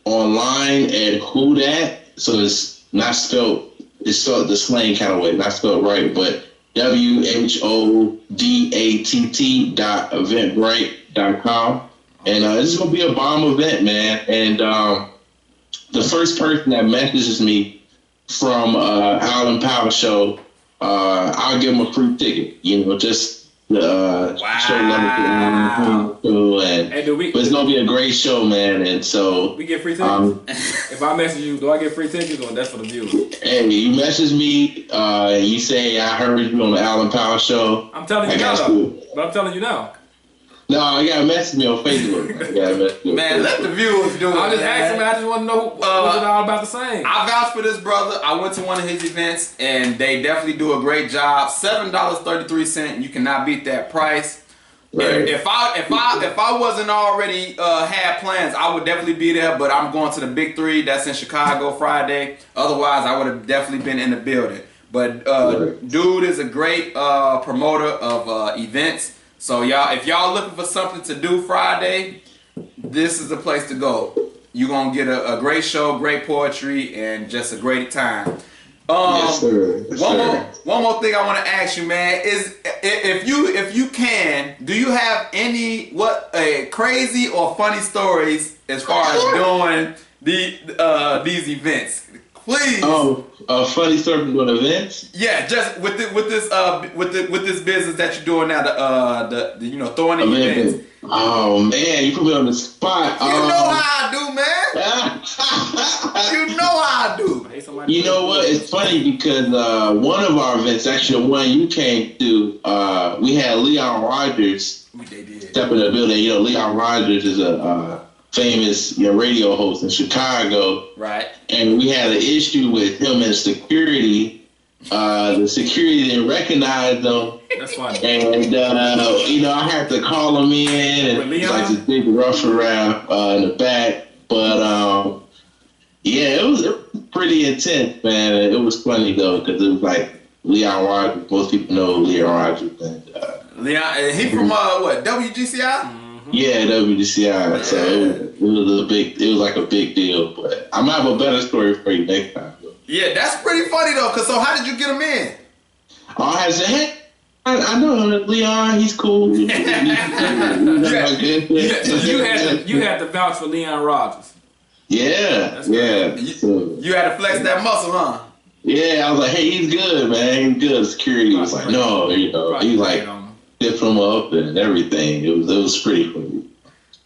online at Who Dat. So it's not spelled. It's spelled the slang kind of way, not spelled right, but WHODATT.eventbrite.com. And this is going to be a bomb event, man. And the first person that messages me from Alan Powell show, I'll give him a free ticket, just show love to and but it's gonna be a great show, man. And so
we get free tickets. If I message you, do I get free tickets or that's for the viewers?
Hey, you message me, you say I heard you on the Alan Powell show.
I'm telling you now, though. But I'm telling you now.
No, you gotta message me on Facebook.
Man, let the viewers do it.
I just asked him. I just want to know what's it all about the same.
I vouch for this brother. I went to one of his events, and they definitely do a great job. $7.33. You cannot beat that price. Right. If I wasn't already had plans, I would definitely be there. But I'm going to the Big 3. That's in Chicago Friday. Otherwise, I would have definitely been in the building. But dude is a great promoter of events. So y'all, if y'all looking for something to do Friday, this is the place to go. You're gonna get a great show, great poetry, and just a great time.
Yes, sir. Yes,
one more thing I want to ask you, man, is if you can, do you have any crazy or funny stories as far as doing these events? Please.
Funny story from doing events.
Yeah, just with this business that you're doing now, the throwing the events.
Oh man, you put me on the spot.
You know how I do, man. You know how I do.
You know what? It's funny because one of our events, actually the one you came to, we had Leon Rogers step in the building. Leon Rogers is a famous radio host in Chicago.
Right.
And we had an issue with him and security. The security didn't recognize them.
That's funny.
And, I had to call him in and like this big rough around in the back. But, it was pretty intense, man. It was funny, though, because it was like Leon Rogers. Most people know Leon Rogers. And,
Leon, he from what, WGCI?
yeah, WGCI. So it was like a big deal. But I'm gonna have a better story for you next time.
Yeah, that's pretty funny though. Cause so how did you get him in?
I said, hey, I know Leon. He's cool.
You had to vouch for Leon Rogers.
Yeah, yeah.
You had to flex that muscle, huh?
Yeah, I was like, hey, he's good, man. He's good. Security was like, no, he like lift him up and everything. It was pretty cool.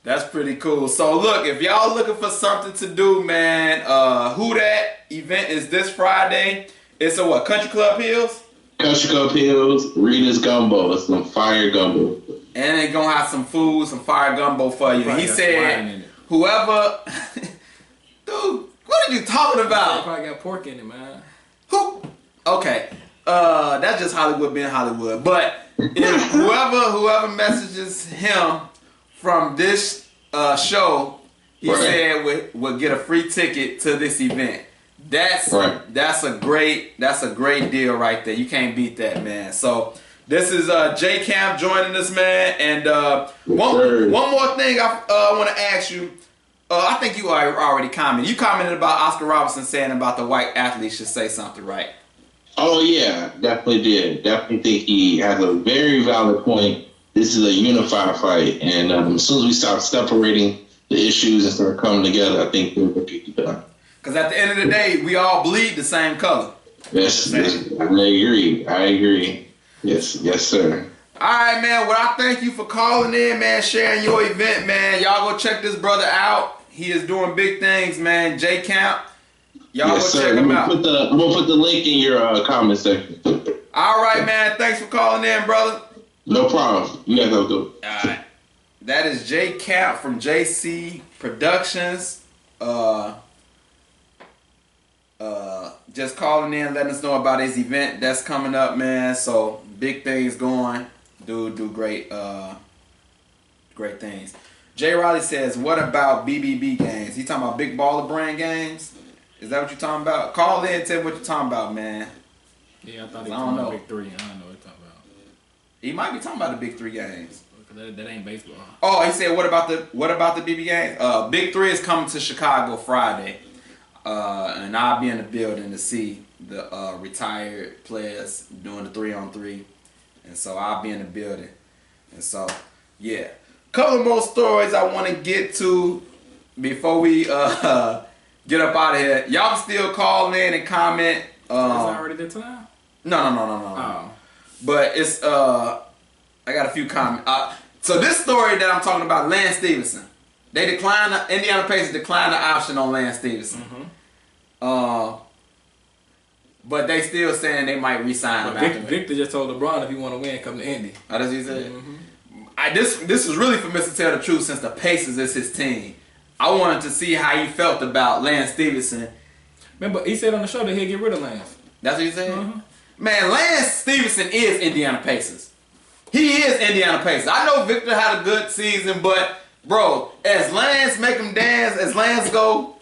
That's pretty cool. So look, if y'all looking for something to do, man, Who Dat event is this Friday. It's a what? Country Club Hills?
Country Club Hills, Rita's Gumbo. It's some fire gumbo.
And they gonna have some food, some fire gumbo for you. He said, whoever, dude, what are you talking about?
Probably got pork in it, man.
Who? Okay, that's just Hollywood being Hollywood. But if whoever messages him from this show, he said would get a free ticket to this event. That's a great deal right there. You can't beat that, man. So this is J Camp joining us, man. And one more thing I want to ask you. I think you already commented. You commented about Oscar Robertson saying about the white athletes should say something, right?
Oh yeah, definitely did. Definitely think he has a very valid point. This is a unified fight, and as soon as we start separating the issues and start coming together, I think we'll get it done.
Because at the end of the day, we all bleed the same color.
Yes, I agree. Yes, sir.
All right, man. Well, I thank you for calling in, man, sharing your event, man. Y'all go check this brother out. He is doing big things, man. J Camp. Y'all go check him out.
I'm gonna put the link in your comment section.
All right, man. Thanks for calling in, brother.
No problem. You guys have a good one.
All right. That is J Camp from JC Productions. Just calling in, letting us know about his event that's coming up, man. So big things going. Dude, do great things. Jay Riley says, what about BBB games? He talking about Big Baller Brand games? Is that what you're talking about? Call in and tell me what you're talking about, man.
Yeah, I thought he was talking about Big Three. I don't know what he's talking about.
He might be talking about the Big Three games.
That ain't baseball.
Oh, he said, what about the BB games? Big Three is coming to Chicago Friday. And I'll be in the building to see the retired players doing the 3-on-3. And so I'll be in the building. And so, yeah. Couple more stories I want to get to before we get up out of here. Y'all can still call in and comment.
Is that already the time?
No.
Oh.
But it's, I got a few comments. So this story that I'm talking about, Lance Stevenson. Indiana Pacers declined the option on Lance Stevenson. But they still saying they might re-sign him.
Victor just told LeBron if he want to win, come to Indy.
Oh, that's what he said? This is really for Mr. Tell the Truth, since the Pacers is his team. I wanted to see how he felt about Lance Stevenson.
Remember, he said on the show that he'll get rid of Lance.
That's what he said? Man, Lance Stevenson is Indiana Pacers. He is Indiana Pacers. I know Victor had a good season, but, bro, as Lance make him dance, as Lance go,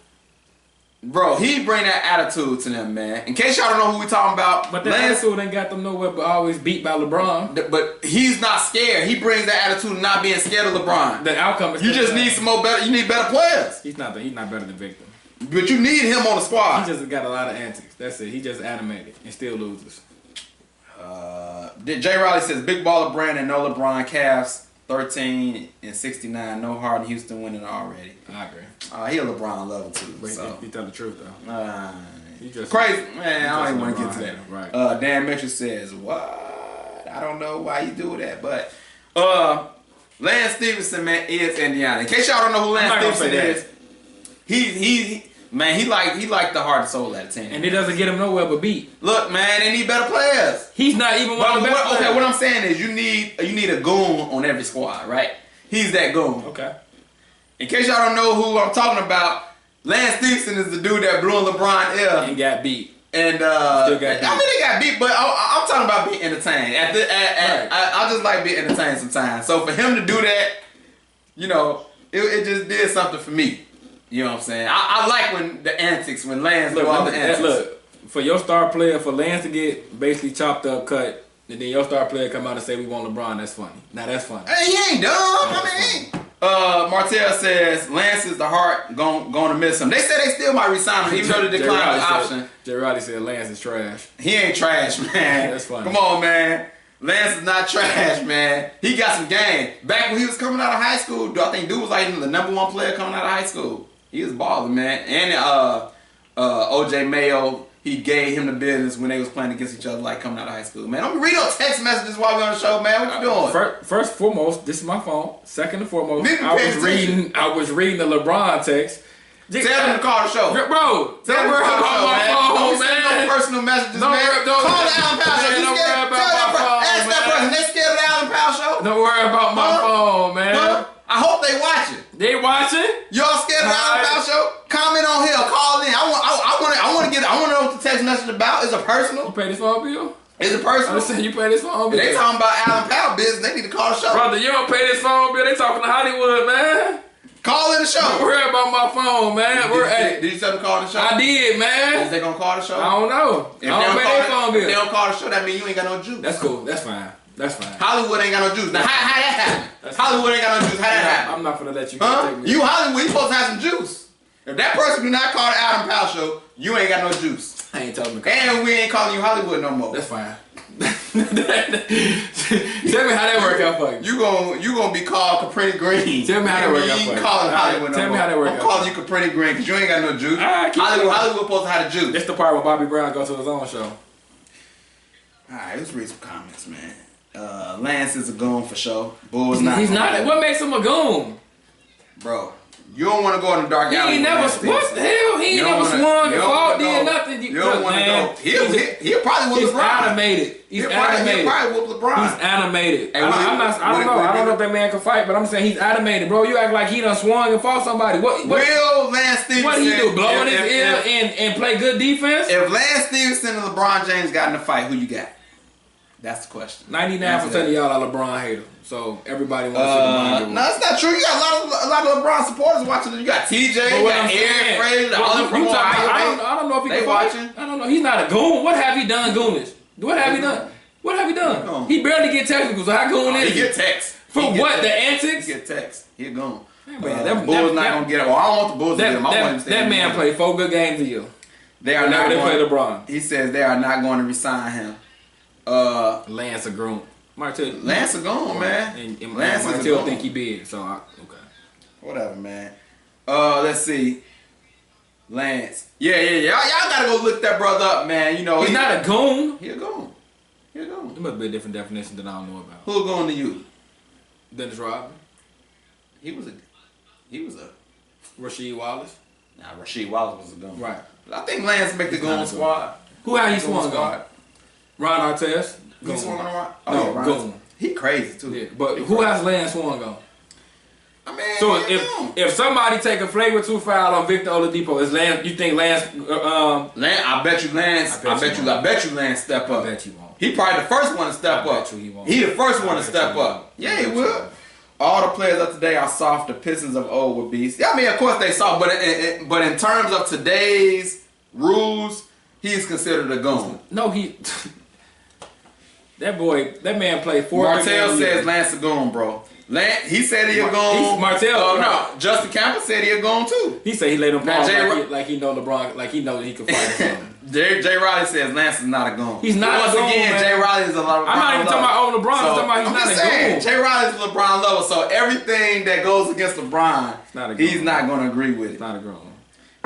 bro, he bring that attitude to them, man. In case y'all don't know who we talking about,
but that attitude ain't got them nowhere but always beat by LeBron.
But he's not scared. He brings that attitude of not being scared of LeBron.
The outcome is
you just need some more better. You need better players.
He's not better than Victor.
But you need him on the squad.
He just got a lot of antics. That's it. He just animated and still loses.
Jay Riley says Big Baller Brandon, no LeBron, Cavs 13-69, no Harden, Houston winning already.
I agree.
He a LeBron lover too.
But
so.
he tell the truth though.
He just crazy, man. I don't even want to get to that.
Right.
Dan Mitchell says, "What? I don't know why you do that, but Lance Stevenson, man, is Indiana. In case y'all don't know who Lance Stevenson is, he like the heart and soul of that team.
And it doesn't get him nowhere but beat.
Look, man, they need better players.
He's not even one of the best players.
Okay, what I'm saying is you need a goon on every squad, right? He's that goon.
Okay.
In case y'all don't know who I'm talking about, Lance Stevenson is the dude that blew LeBron L.
And got beat.
And
still got beat.
I mean, they got beat, but I'm talking about being entertained. I just like being entertained sometimes. So for him to do that, you know, it just did something for me. You know what I'm saying? I like when the antics, when Lance do all the antics.
Look, for your star player, for Lance to get basically chopped up, cut, and then your star player come out and say we want LeBron, that's funny. Now that's funny.
Hey, he ain't dumb. I mean, Martell says Lance is the heart going to miss him. They said they still might resign him, even though they declined the option.
Jay Roddy said Lance is trash.
He ain't trash, man.
That's funny.
Come on, man. Lance is not trash, man. He got some game. Back when he was coming out of high school, I think dude was like the #1 player coming out of high school. He was balling, man. And OJ Mayo, he gave him the business when they was playing against each other, like coming out of high school. Man, I'm reading no text messages while we're on the show, man. What you doing?
First and foremost, this is my phone. Second and foremost,
Nigga,
I was reading the LeBron text.
Tell them to call the show.
Bro,
Tell them to call the show, man. Don't send no personal messages, man. Call the Allen Powell show.
Don't worry about my phone,
ask that person. They scared of the Allen Powell show?
Don't worry about my phone, man.
I hope they watching.
They watching?
Y'all scared of the Allen Powell show? Comment on here. Call in. I want to know what the text message about. Is it personal?
You pay this phone bill?
Is it personal?
I said you pay this phone bill.
If they talking about Allen Powell business, they need to call the show.
Brother, you don't pay this phone bill. They talking to Hollywood, man.
Call in the show.
Don't worry about my phone, man.
Did you tell them to call the show?
I did, man.
Is they gonna call the show?
I don't know.
If
I don't pay their phone bill.
If they don't call the show, that means you ain't got no juice.
That's cool. That's fine. That's fine.
Hollywood ain't got no juice. Now, how that happen? Hollywood ain't got no juice. How that happen?
I'm not gonna let you
Huh?
take me.
You Hollywood, you supposed to have some juice. If that person do not call the Adam Powell show, you ain't got no juice.
I ain't telling me.
And we ain't calling you Hollywood no more.
That's fine. Tell me how that work out for you.
You gonna be called Caprini Green.
Tell me how that work out for
you.
you.
You calling Hollywood no more.
Tell me how that work out.
I'm calling you Caprini Green because you ain't got no juice. Hollywood supposed to have the juice.
This the part where Bobby Brown goes to his own show.
Alright, let's read some comments, man. Lance is a goon for sure. Bull's not.
He's not. What makes him a goon?
Bro, you don't want to go in the dark alley.
He ain't never. What the hell? He ain't never swung and fought, did nothing.
You don't want to go. He'll probably whoop LeBron.
Animated. He's animated.
He'll probably whoop LeBron.
He's animated.
And
I don't know. I don't know if that man can fight, but I'm saying he's animated, bro. You act like he done swung and fought somebody. What
Will Lance Stevenson?
What did he do? Blow in his ear and play good defense?
If Lance Stevenson and LeBron James got in a fight, who you got? That's the question.
99% of y'all are LeBron haters, so everybody wants to see LeBron.
No, it's not true. You got a lot of LeBron supporters watching. You got TJ, you got Eric Fraser,
I don't know if he can fight.
watching.
I don't know. He's not a goon. What have he done, goonish? What have he done? What have he done? He barely get technical. So how goon is
he? He get text.
For what? The antics?
He get text. He a goon.
That
Bulls not gonna get him. Well, I don't want the Bulls to get him. I want him to
that man played 4 good games a year.
They are not.
They play LeBron.
He says they are not going to resign him.
Lance a groom. Martell.
Lance a goon, man.
And
Lance
Martell think he big. So okay.
Whatever, man. Let's see. Lance. Yeah. Y'all gotta go look that brother up, man. You know
he's not a goon.
He a goon.
It must be a different definition that I don't know about.
Who a goon to you?
Dennis Rodman.
He was a
Rasheed Wallace.
Nah, Rasheed Wallace was a goon.
Right.
But I think Lance make the goon squad.
Who had he swung on? Ron Artest.
He swung on Ron?
No, goon.
He crazy too.
Yeah, but who has Lance swung on?
I mean,
so if somebody take a flavor 2 foul on Victor Oladipo, is Lance? You think Lance?
I bet you Lance. I bet you Lance step up.
I bet you won't.
He probably the first one to step up.
He won't.
He the first one to step up. Yeah, he will. All the players of today are soft. The Pistons of old were beasts. I mean, of course they soft, but in terms of today's rules, he's considered a goon.
No, he. That man played 4
Martell says Lance a goon, bro. He said he a goon.
Martell.
No, Justin Campbell said he a goon too.
He said he laid him pause like he know LeBron, like he know that he could fight something.
Jay Riley says Lance is not a goon.
He's not a goon. Once again,
Jay Riley is a LeBron.
I'm not even talking about LeBron. I'm talking about he's not a goon.
Jay Riley is LeBron lover, so everything that goes against LeBron, he's not going to agree with it.
It's not a goon.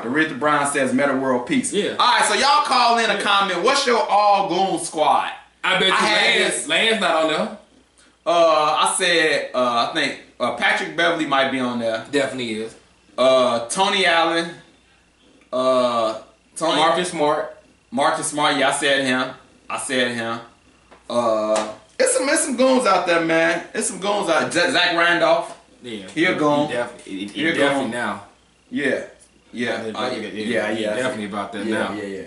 Richard Brown says Meta World Peace.
Yeah.
All right, so y'all call in a comment. What's your all goon squad?
I bet you Lance not on there.
I said I think Patrick Beverly might be on there.
Definitely is.
Tony Allen.
Marcus Smart.
Marcus Smart. Yeah, I said him. It's some goons out there, man. It's some goons out there. Zach Randolph.
Yeah.
He a goon.
He definitely now.
Yeah.
Definitely about that now.
Yeah.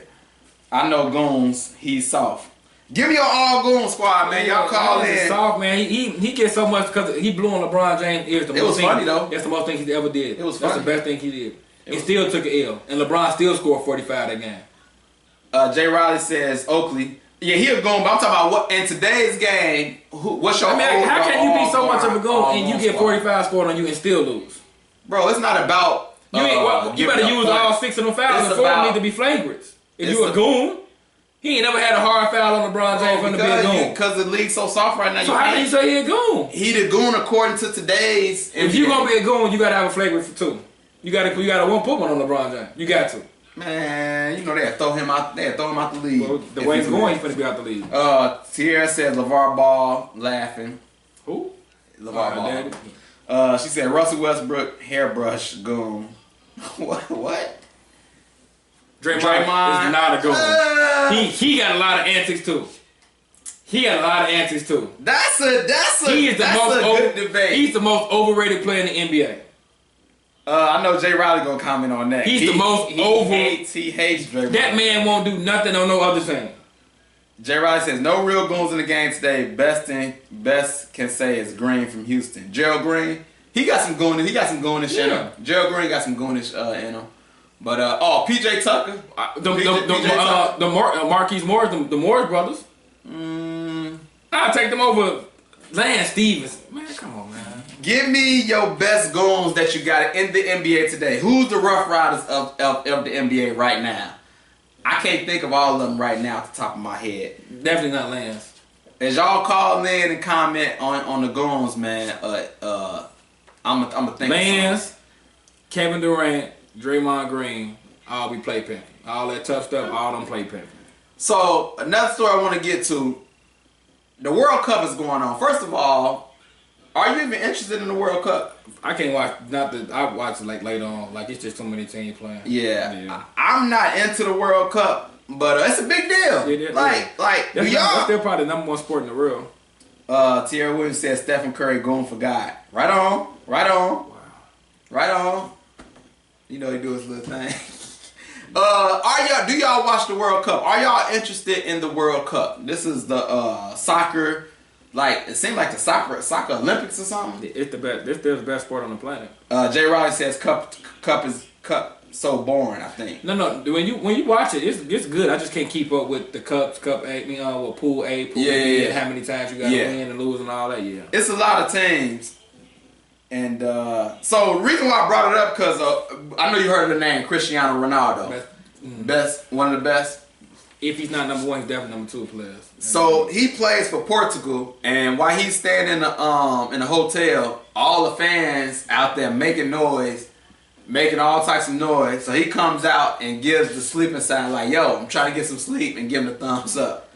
I know goons. He's soft. Give me your all goon squad, man. Y'all call in.
Soft, man. He gets so much because he blew on LeBron James' ears.
It was funny though.
That's the most thing he ever did.
It was funny.
That's the best thing he did. He still took an L, and LeBron still scored 45 that game.
Jay Riley says Oakley. Yeah, he a goon, but I'm talking about what in today's game. What's your?
I mean, how can you be so much of a goon and you get
squad?
45 scored on you and still lose?
Bro, it's not about.
You ain't. You better
giving up
use all
points.
6 of them fouls,
It's
and 4 of them
about-
need to be flagrants. If
it's
you a
a-
goon, he ain't never had a hard foul on LeBron James for him to be a goon.
Because the league's so soft right now.
So how can you say he a goon?
He the goon according to today's.
If you gonna be a goon, you gotta have a flagrant for 2. You gotta won't put one on LeBron James. You got to.
Man, you know they'll throw him out. They'll throw him out the league.
Well, the
if
way it's
he's
going, he's finna be out the league.
Tierra said LeVar Ball laughing.
Who?
LeVar Ball.
Daddy.
She said Russell Westbrook hairbrush goon. What?
Draymond is not a goon.
Uh,
He got a lot of antics too.
That's a
He is the
that's
most
a good debate.
He's the most overrated player in the NBA.
I know Jay Riley gonna comment on that.
He's the most
He hates Draymond.
That man won't do nothing on no other thing.
Jay Riley says no real goons in the game today. Best can say is Green from Houston. Gerald Green, he got some goonish. He got some goonish in
Yeah.
him. Gerald Green got some goonish in him. But PJ Tucker,
Marquise Morris, the Morris brothers. I'll take them over Lance Stevens. Man, come on, man.
give me your best goons that you got in the NBA today. Who's the Rough Riders of the NBA right now? I can't think of all of them right now off the top of my head.
Definitely not Lance.
As y'all call in and comment on the goons, man, I'm a think.
Lance, Kevin Durant, Draymond Green, all be play pimping. All that tough stuff, all them play pimping.
So another story I want to get to. The World Cup is going on. First of all, are you even interested in the World Cup?
I can't watch. I watch it like later on. Like it's just too many teams playing.
Yeah. I'm not into the World Cup, but it's a big deal.
Yeah,
like, do
That's
y'all?
still probably the number 1 sport in the world.
Tierra Williams says Stephen Curry going for God. Right on.
Wow.
Right on. You know he do his little thing. Do y'all watch the World Cup? Are y'all interested in the World Cup? This is the soccer, like it seems like the soccer Olympics or something.
It's the best. This is the best sport on the planet.
Jay Riley says cup so boring. I think.
No. When you watch it, it's good. I just can't keep up with the cup A. With pool A, pool B, and how many times you got to win and lose and all that. Yeah.
It's a lot of teams, and so the reason why I brought it up because I know you heard the name Cristiano Ronaldo, one of the best.
If he's not number 1, he's definitely number 2 players.
So he plays for Portugal, and while he's staying in the hotel, all the fans out there making noise, making all types of noise. So he comes out and gives the sleeping sign, like, "Yo, I'm trying to get some sleep," and give him the thumbs up.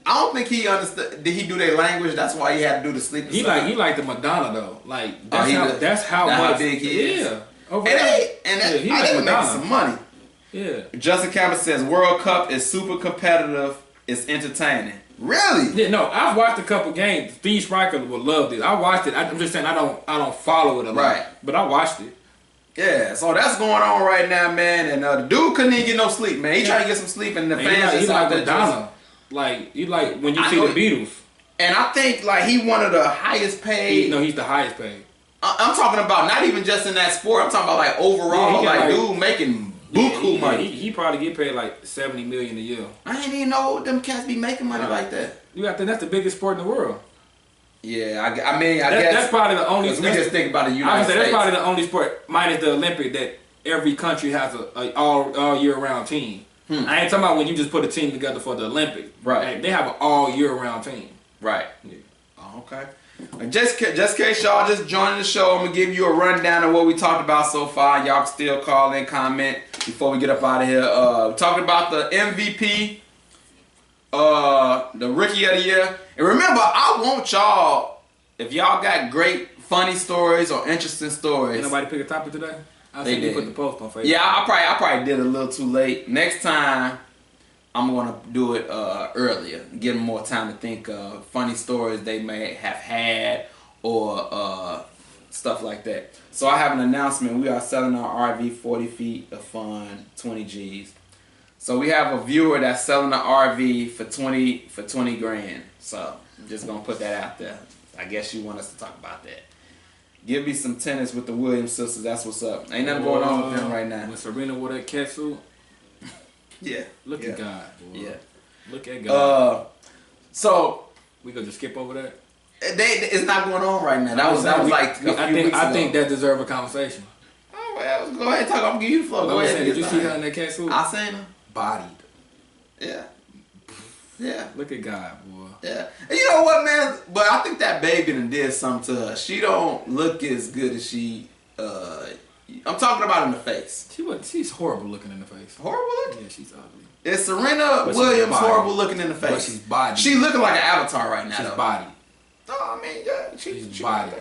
I don't think he understood. Did he do their language? That's why he had to do the sleeping sign.
He like the Madonna though. Like
That's
how
how
much
big he is.
Yeah. Over
And
there.
they
like
making
Madonna.
some money.
Yeah.
Justin Campbell says World Cup is super competitive. It's entertaining. Really?
Yeah, no, I've watched a couple games. Steve Striker would love this. I watched it. I'm just saying I don't follow it a lot.
Right.
But I watched it.
Yeah, so that's going on right now, man. And the dude couldn't even get no sleep, man. He trying to get some sleep, and the fans
He
is
like
out there
Madonna. Like you like when you
I
see
know
the Beatles.
And I think like he one of the highest paid.
He's the highest paid.
I'm talking about not even just in that sport. I'm talking about like overall,
Yeah, he got
like
like-
dude making buku money.
He probably get paid like $70 million a year.
I didn't even know them cats be making money like that.
You got to think that's the biggest sport in the world.
Yeah, I mean, I guess
That's probably the only.
'cause we just think about the
I
United
would say that's
States.
probably the only sport, minus the Olympic, that every country has a all year round team. I ain't talking about when you just put a team together for the Olympics.
Right.
Like, they have an all year round team.
Right.
Yeah.
Oh, okay. Just in case y'all just joining the show, I'm gonna give you a rundown of what we talked about so far. Y'all can still call in, comment before we get up out of here. We're talking about the MVP, the Rookie of the Year, and remember, I want y'all, if y'all got great, funny stories or interesting stories.
Ain't nobody pick a topic today? I
They
think you
did.
put the post on Facebook.
Yeah, I probably did it a little too late. Next time, I'm gonna do it earlier, give them more time to think of funny stories they may have had or stuff like that. So I have an announcement. We are selling our RV 40 feet of fun, 20 G's. So we have a viewer that's selling the RV for 20 grand. So I'm just gonna put that out there. I guess you want us to talk about that. Give me some tennis with the Williams sisters. That's what's up. Ain't nothing going on with them right now.
When Serena wore that cat suit,
Yeah.
Look
yeah.
at God, boy.
Yeah.
Look at God.
So
We gonna just skip over that.
it's not going on right now. That was like a few weeks
I
ago.
think that deserves a conversation.
Oh, well, go ahead and talk. I'm gonna give you the floor.
What
Go
I'm
ahead.
saying,
and
did you
get
see her
started.
in that cat suit?
I seen her.
Bodied.
Yeah. Yeah.
Look at God, boy.
Yeah. And you know what, man? But I think that baby done did something to her. She don't look as good as she. I'm talking about in the face.
She's horrible looking in the face.
Horrible looking.
Yeah, she's ugly.
Is Serena
But she's
Williams
bodied.
horrible looking in the face?
But she's bodied.
She looking like an avatar right now.
She's
though.
bodied.
Oh, I mean, yeah,
She's
she
bodied.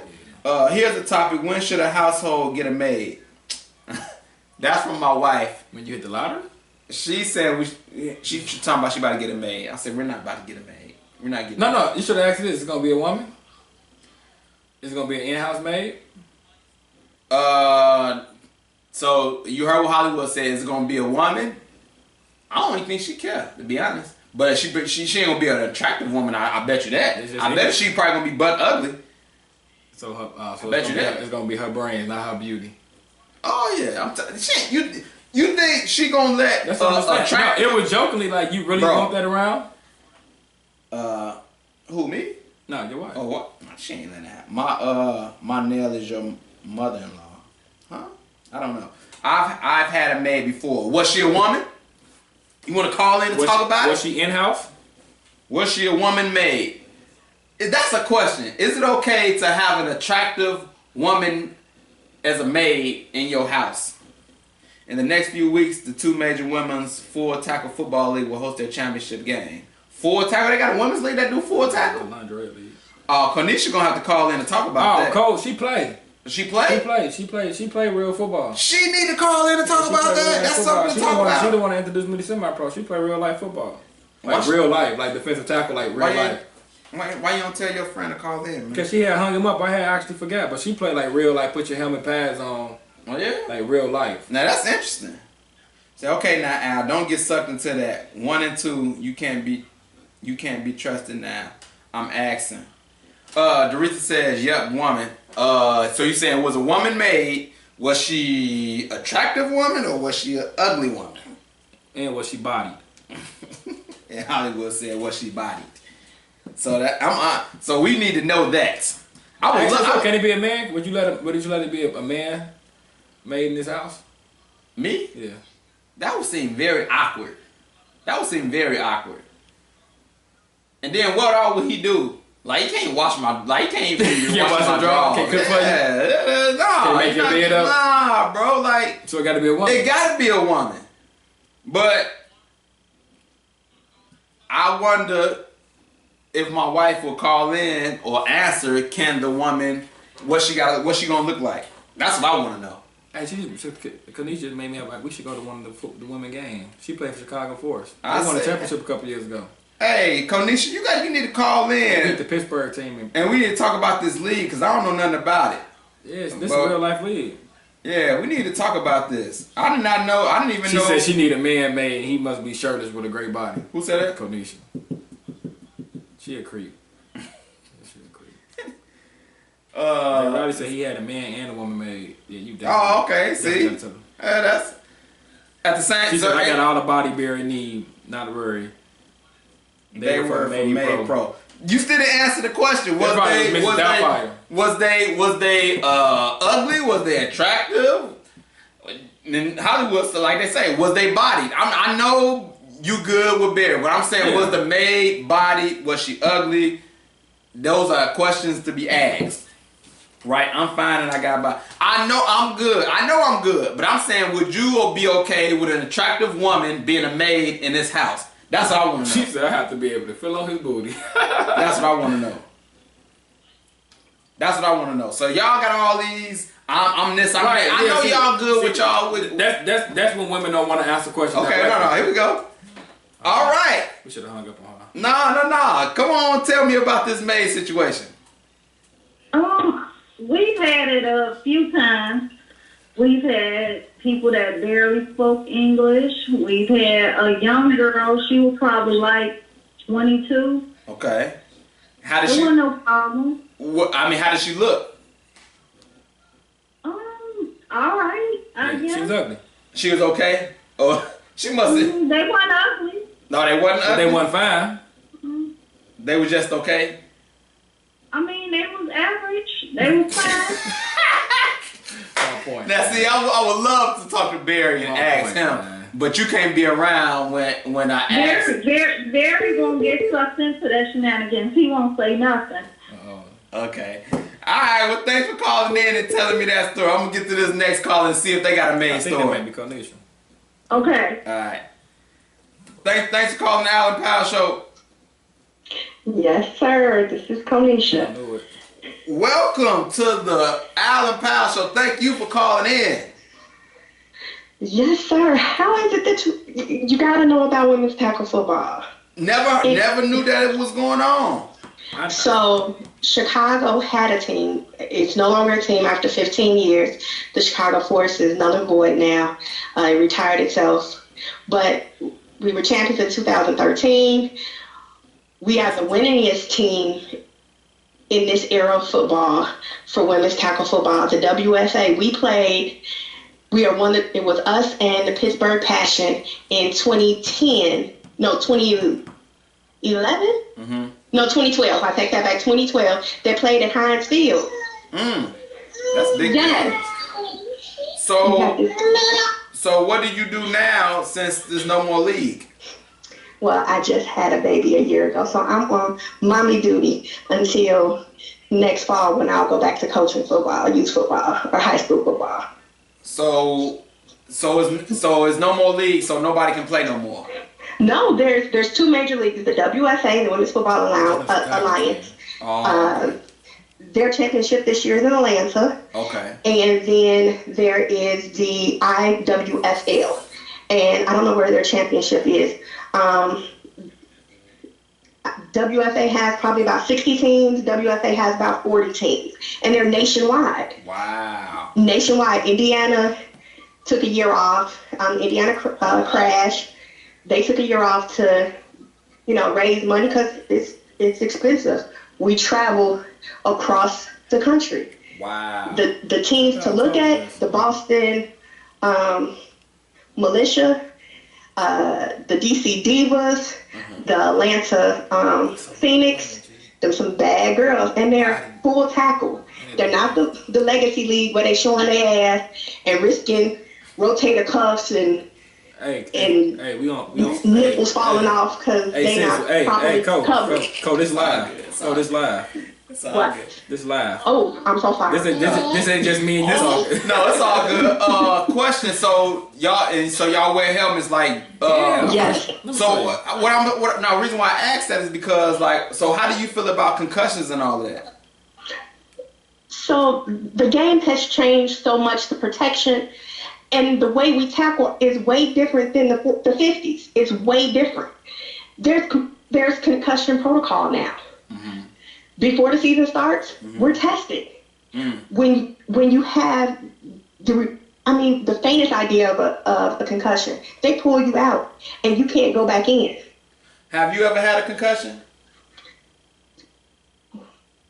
Here's the topic: when should a household get a maid? That's from my wife.
When you hit the lottery?
She said she talking about she about to get a maid. I said we're not about to get a maid. We're not getting.
No. You should have asked this. Is it gonna be a woman? Is it gonna be an in-house maid?
So you heard what Hollywood said. It's gonna be a woman. I don't even think she care, to be honest. But she ain't gonna be an attractive woman. I bet you that. I bet she probably gonna be butt ugly.
So
it's
gonna be her brains, not her beauty.
Oh yeah, you think she gonna let
That's what I'm saying.
attract?
No, it was jokingly like you really bump that around.
Who, me?
No, your wife.
Oh, what? She ain't letting that happen. My nail is your mother-in-law. Huh? I don't know. I've had a maid before. Was she a woman? You want to call in and talk about it?
Was she in-house?
Was she a woman maid? That's a question. Is it okay to have an attractive woman as a maid in your house? In the next few weeks, the two major women's full tackle football league will host their championship game. Full tackle? They got a women's league that do full tackle?
The lingerie league.
Oh, Konisha gonna have to call in and talk about that.
Oh, Cole, she played.
She played?
She played real football.
She need to call in and talk about that. That's something to talk about.
She the one that introduced me to semi-pro. She played real life football. Like
Why
real life, like defensive tackle, like real life.
Why you don't tell your friend to call in, man?
Because she had hung him up. I had actually forgot. But she played like real life, put your helmet pads on.
Oh, yeah?
Like real life.
Now, that's interesting. Say, okay, now, Al, don't get sucked into that. 1 and 2, you can't be trusted now. I'm asking. Doretha says, yep, woman. So you saying was a woman made? Was she attractive woman or was she an ugly woman?
And was she bodied?
And Hollywood said, was she bodied? So that so we need to know that.
Can it be a man? Would you let it be a man made in this house?
Me?
Yeah.
That would seem very awkward. And then what all would he do? Like he can't wash my he can't even wash my drawers.
Can't cook for you?
Nah,
Can't make your bed up?
Nah, bro. Like
So it got to be a woman.
it got to be a woman. But I wonder if my wife will call in or answer. Can the woman? What's she gonna look like? That's what I want to know.
Hey, Kanisha made me up like we should go to one of the women games. She played for Chicago Force. They won the championship a couple years ago.
Hey, Konisha, you need to call
They beat
in,
the Pittsburgh team.
and we need to talk about this league because I don't know nothing about it.
Yes, this is a real life league.
Yeah, we need to talk about this. I did not know. I didn't even know.
She said she need a man made. He must be shirtless with a great body.
Who said that?
Konisha. She a creep. She a creep. Roddy said he had a man and a woman made. Yeah, you.
Oh, okay. See, that's at the same.
She said I got all the body Barry need. Not to worry.
They were from Made Pro. You still didn't answer the question. Was they ugly? Was they attractive? In Hollywood, so like they say, was they bodied? I know you good with Barry, but I'm saying, was the maid bodied? Was she ugly? Those are questions to be asked. Right? I'm fine and I got by. I know I'm good. But I'm saying, would you be okay with an attractive woman being a maid in this house? That's what I want to know.
She said I have to be able to fill on his booty.
That's what I want to know. So y'all got all these. I'm this. I'm
right,
that. I know y'all good with y'all.
That's when women don't want to answer questions.
Okay, no. Here we go. All right.
We should have hung up on her.
No. Come on, tell me about this maid situation.
We've had it a few times. We've had people that barely spoke English. We've had a young girl. She was probably like 22.
Okay. How did
there
she?
was no problem.
How did she look?
All right. I guess.
She was ugly.
She was okay. Or She must have.
They weren't ugly.
No, they wasn't.
But
Ugly.
they wasn't fine.
They were just okay.
I mean, they was average. They was fine.
Point.
Now, see, I would love to talk to Barry and ask him, but you can't be around when I ask.
Barry gonna get sucked into that shenanigans. He won't say nothing.
Okay. All right. Well, thanks for calling in and telling me that story. I'm gonna get to this next call and see if they got a main
I think
story.
that might be Carnation.
Okay.
All right. Thanks for calling the Alan Powell Show.
Yes, sir. This is
I
Konisha.
knew it.
Welcome to the Alan Powell Show. Thank you for calling in.
Yes, sir. How is it that you got to know about women's tackle football?
Never knew that it was going on.
So Chicago had a team. It's no longer a team after 15 years. The Chicago Force is null and void now. It retired itself. But we were champions in 2013. We are the winningest team in this era of football for women's tackle football. The WFA, it was us and the Pittsburgh Passion in 2011?
Mm-hmm.
No, 2012. I take that back. 2012. They played at Heinz Field.
That's big.
Yes.
So what do you do now since there's no more league?
Well, I just had a baby a year ago, so I'm on mommy duty until next fall when I'll go back to coaching football, youth football, or high school football.
So it's no more league, so nobody can play no more.
No, there's two major leagues, the WFA, the Women's Football Alliance. Their championship this year is in Atlanta.
Okay.
And then there is the IWFL. And I don't know where their championship is. WFA has probably about 60 teams. WFA has about 40 teams. And they're nationwide.
Wow.
Nationwide. Indiana took a year off. Indiana Crash. They took a year off to, raise money because it's expensive. We travel across the country.
Wow.
The teams to look at, the Boston Militia, the DC Divas, the Atlanta Phoenix. There's some bad girls, and they're full tackle. They're not the legacy league where they showing their ass and risking rotator cuffs and nipples falling off because they not properly covered.
Cole, this live. This live.
It's all
What?
good.
This live.
Oh, I'm so sorry.
This ain't just me and you talking.
No, it's all good. Question. So y'all wear helmets like.
Yes.
So now the reason why I asked that is because so how do you feel about concussions and all of that?
So the game has changed so much. The protection and the way we tackle is way different than the 50s. It's way different. There's concussion protocol now.
Mm-hmm.
Before the season starts, we're tested. When you have the faintest idea of a concussion, they pull you out and you can't go back in.
Have you ever had a concussion?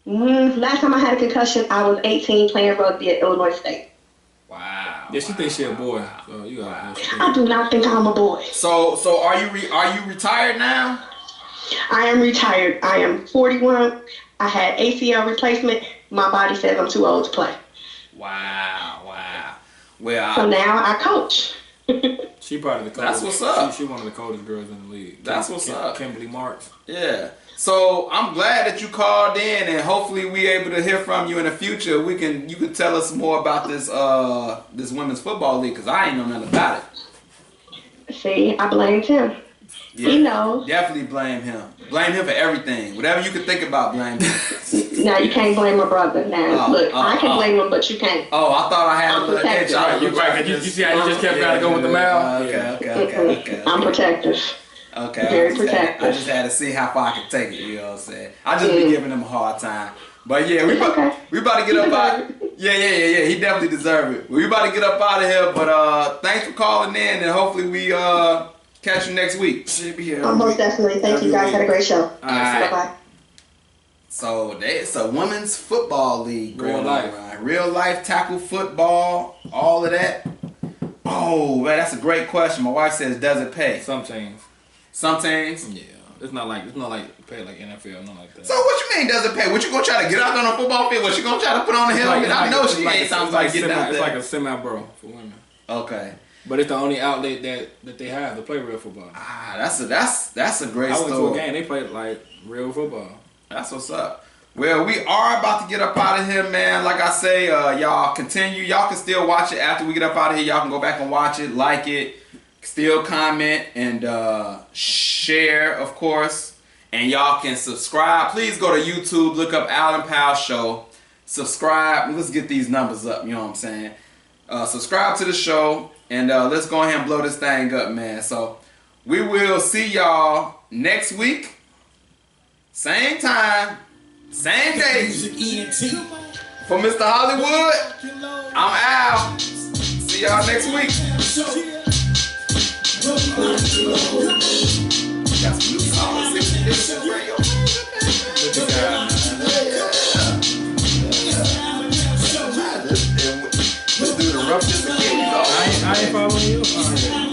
Last time I had a concussion, I was 18 playing rugby at Illinois State.
Wow.
Yeah, she thinks she a boy. So you got.
I do not think I'm a boy.
So are you retired now?
I am retired. I am 41. I had ACL replacement. My body says I'm too old to play.
Wow. Well,
So now I coach.
She part of the coldest.
That's what's up.
She one of the coldest girls in the league.
That's what's up.
Kimberly Marks.
yeah. So I'm glad that you called in, and hopefully we able to hear from you in the future. You can tell us more about this women's football league, because I ain't know nothing about it.
See, I blamed him.
Yeah,
He knows.
Definitely blame him. Blame him for everything. Whatever you can think about, blame him.
Now you can't blame my brother. Now look, I can blame him, but you can't.
Oh, I thought I had
I'm
a little
protected.
itch.
You're right. You see how you just kept trying to go with the mouth?
Okay.
I'm protective.
Okay.
Very protective.
I just had to see how far I could take it. You know what I'm saying? I just be giving him a hard time. But yeah, we about to get up out. Yeah. He definitely deserve it. We about to get up out of here. But thanks for calling in, and hopefully we catch you next week. Should be here.
Most definitely. Thank you guys. Had a great show.
All right.
Bye-bye.
So it's a women's football league.
Real
going
life.
on. Real life tackle football, all of that. Oh man, that's a great question. My wife says, does it pay?
Some teams.
Some teams.
Yeah. It's not like pay like NFL, nothing like that.
So what you mean does it pay? What you gonna try to get out on a football field? What you gonna try to put on the helmet? I know she ain't something like getting out there.
It's like a semi-bro for women.
Okay.
But it's the only outlet that they have to play real football.
Ah, that's a great
I
story.
went to a game. They played like real football.
That's what's up. Well, we are about to get up out of here, man. Like I say, y'all continue. Y'all can still watch it after we get up out of here. Y'all can go back and watch it, like it, still comment and share, of course. And y'all can subscribe. Please go to YouTube, look up Allen Powell Show. Subscribe. Let's get these numbers up, you know what I'm saying? Subscribe to the show, and let's go ahead and blow this thing up, man. So we will see y'all next week. Same time, same day. For Mr. Hollywood, I'm Al. See y'all next week. Got some new songs. Look at God, man. Let's do the roughest again.
I ain't following you.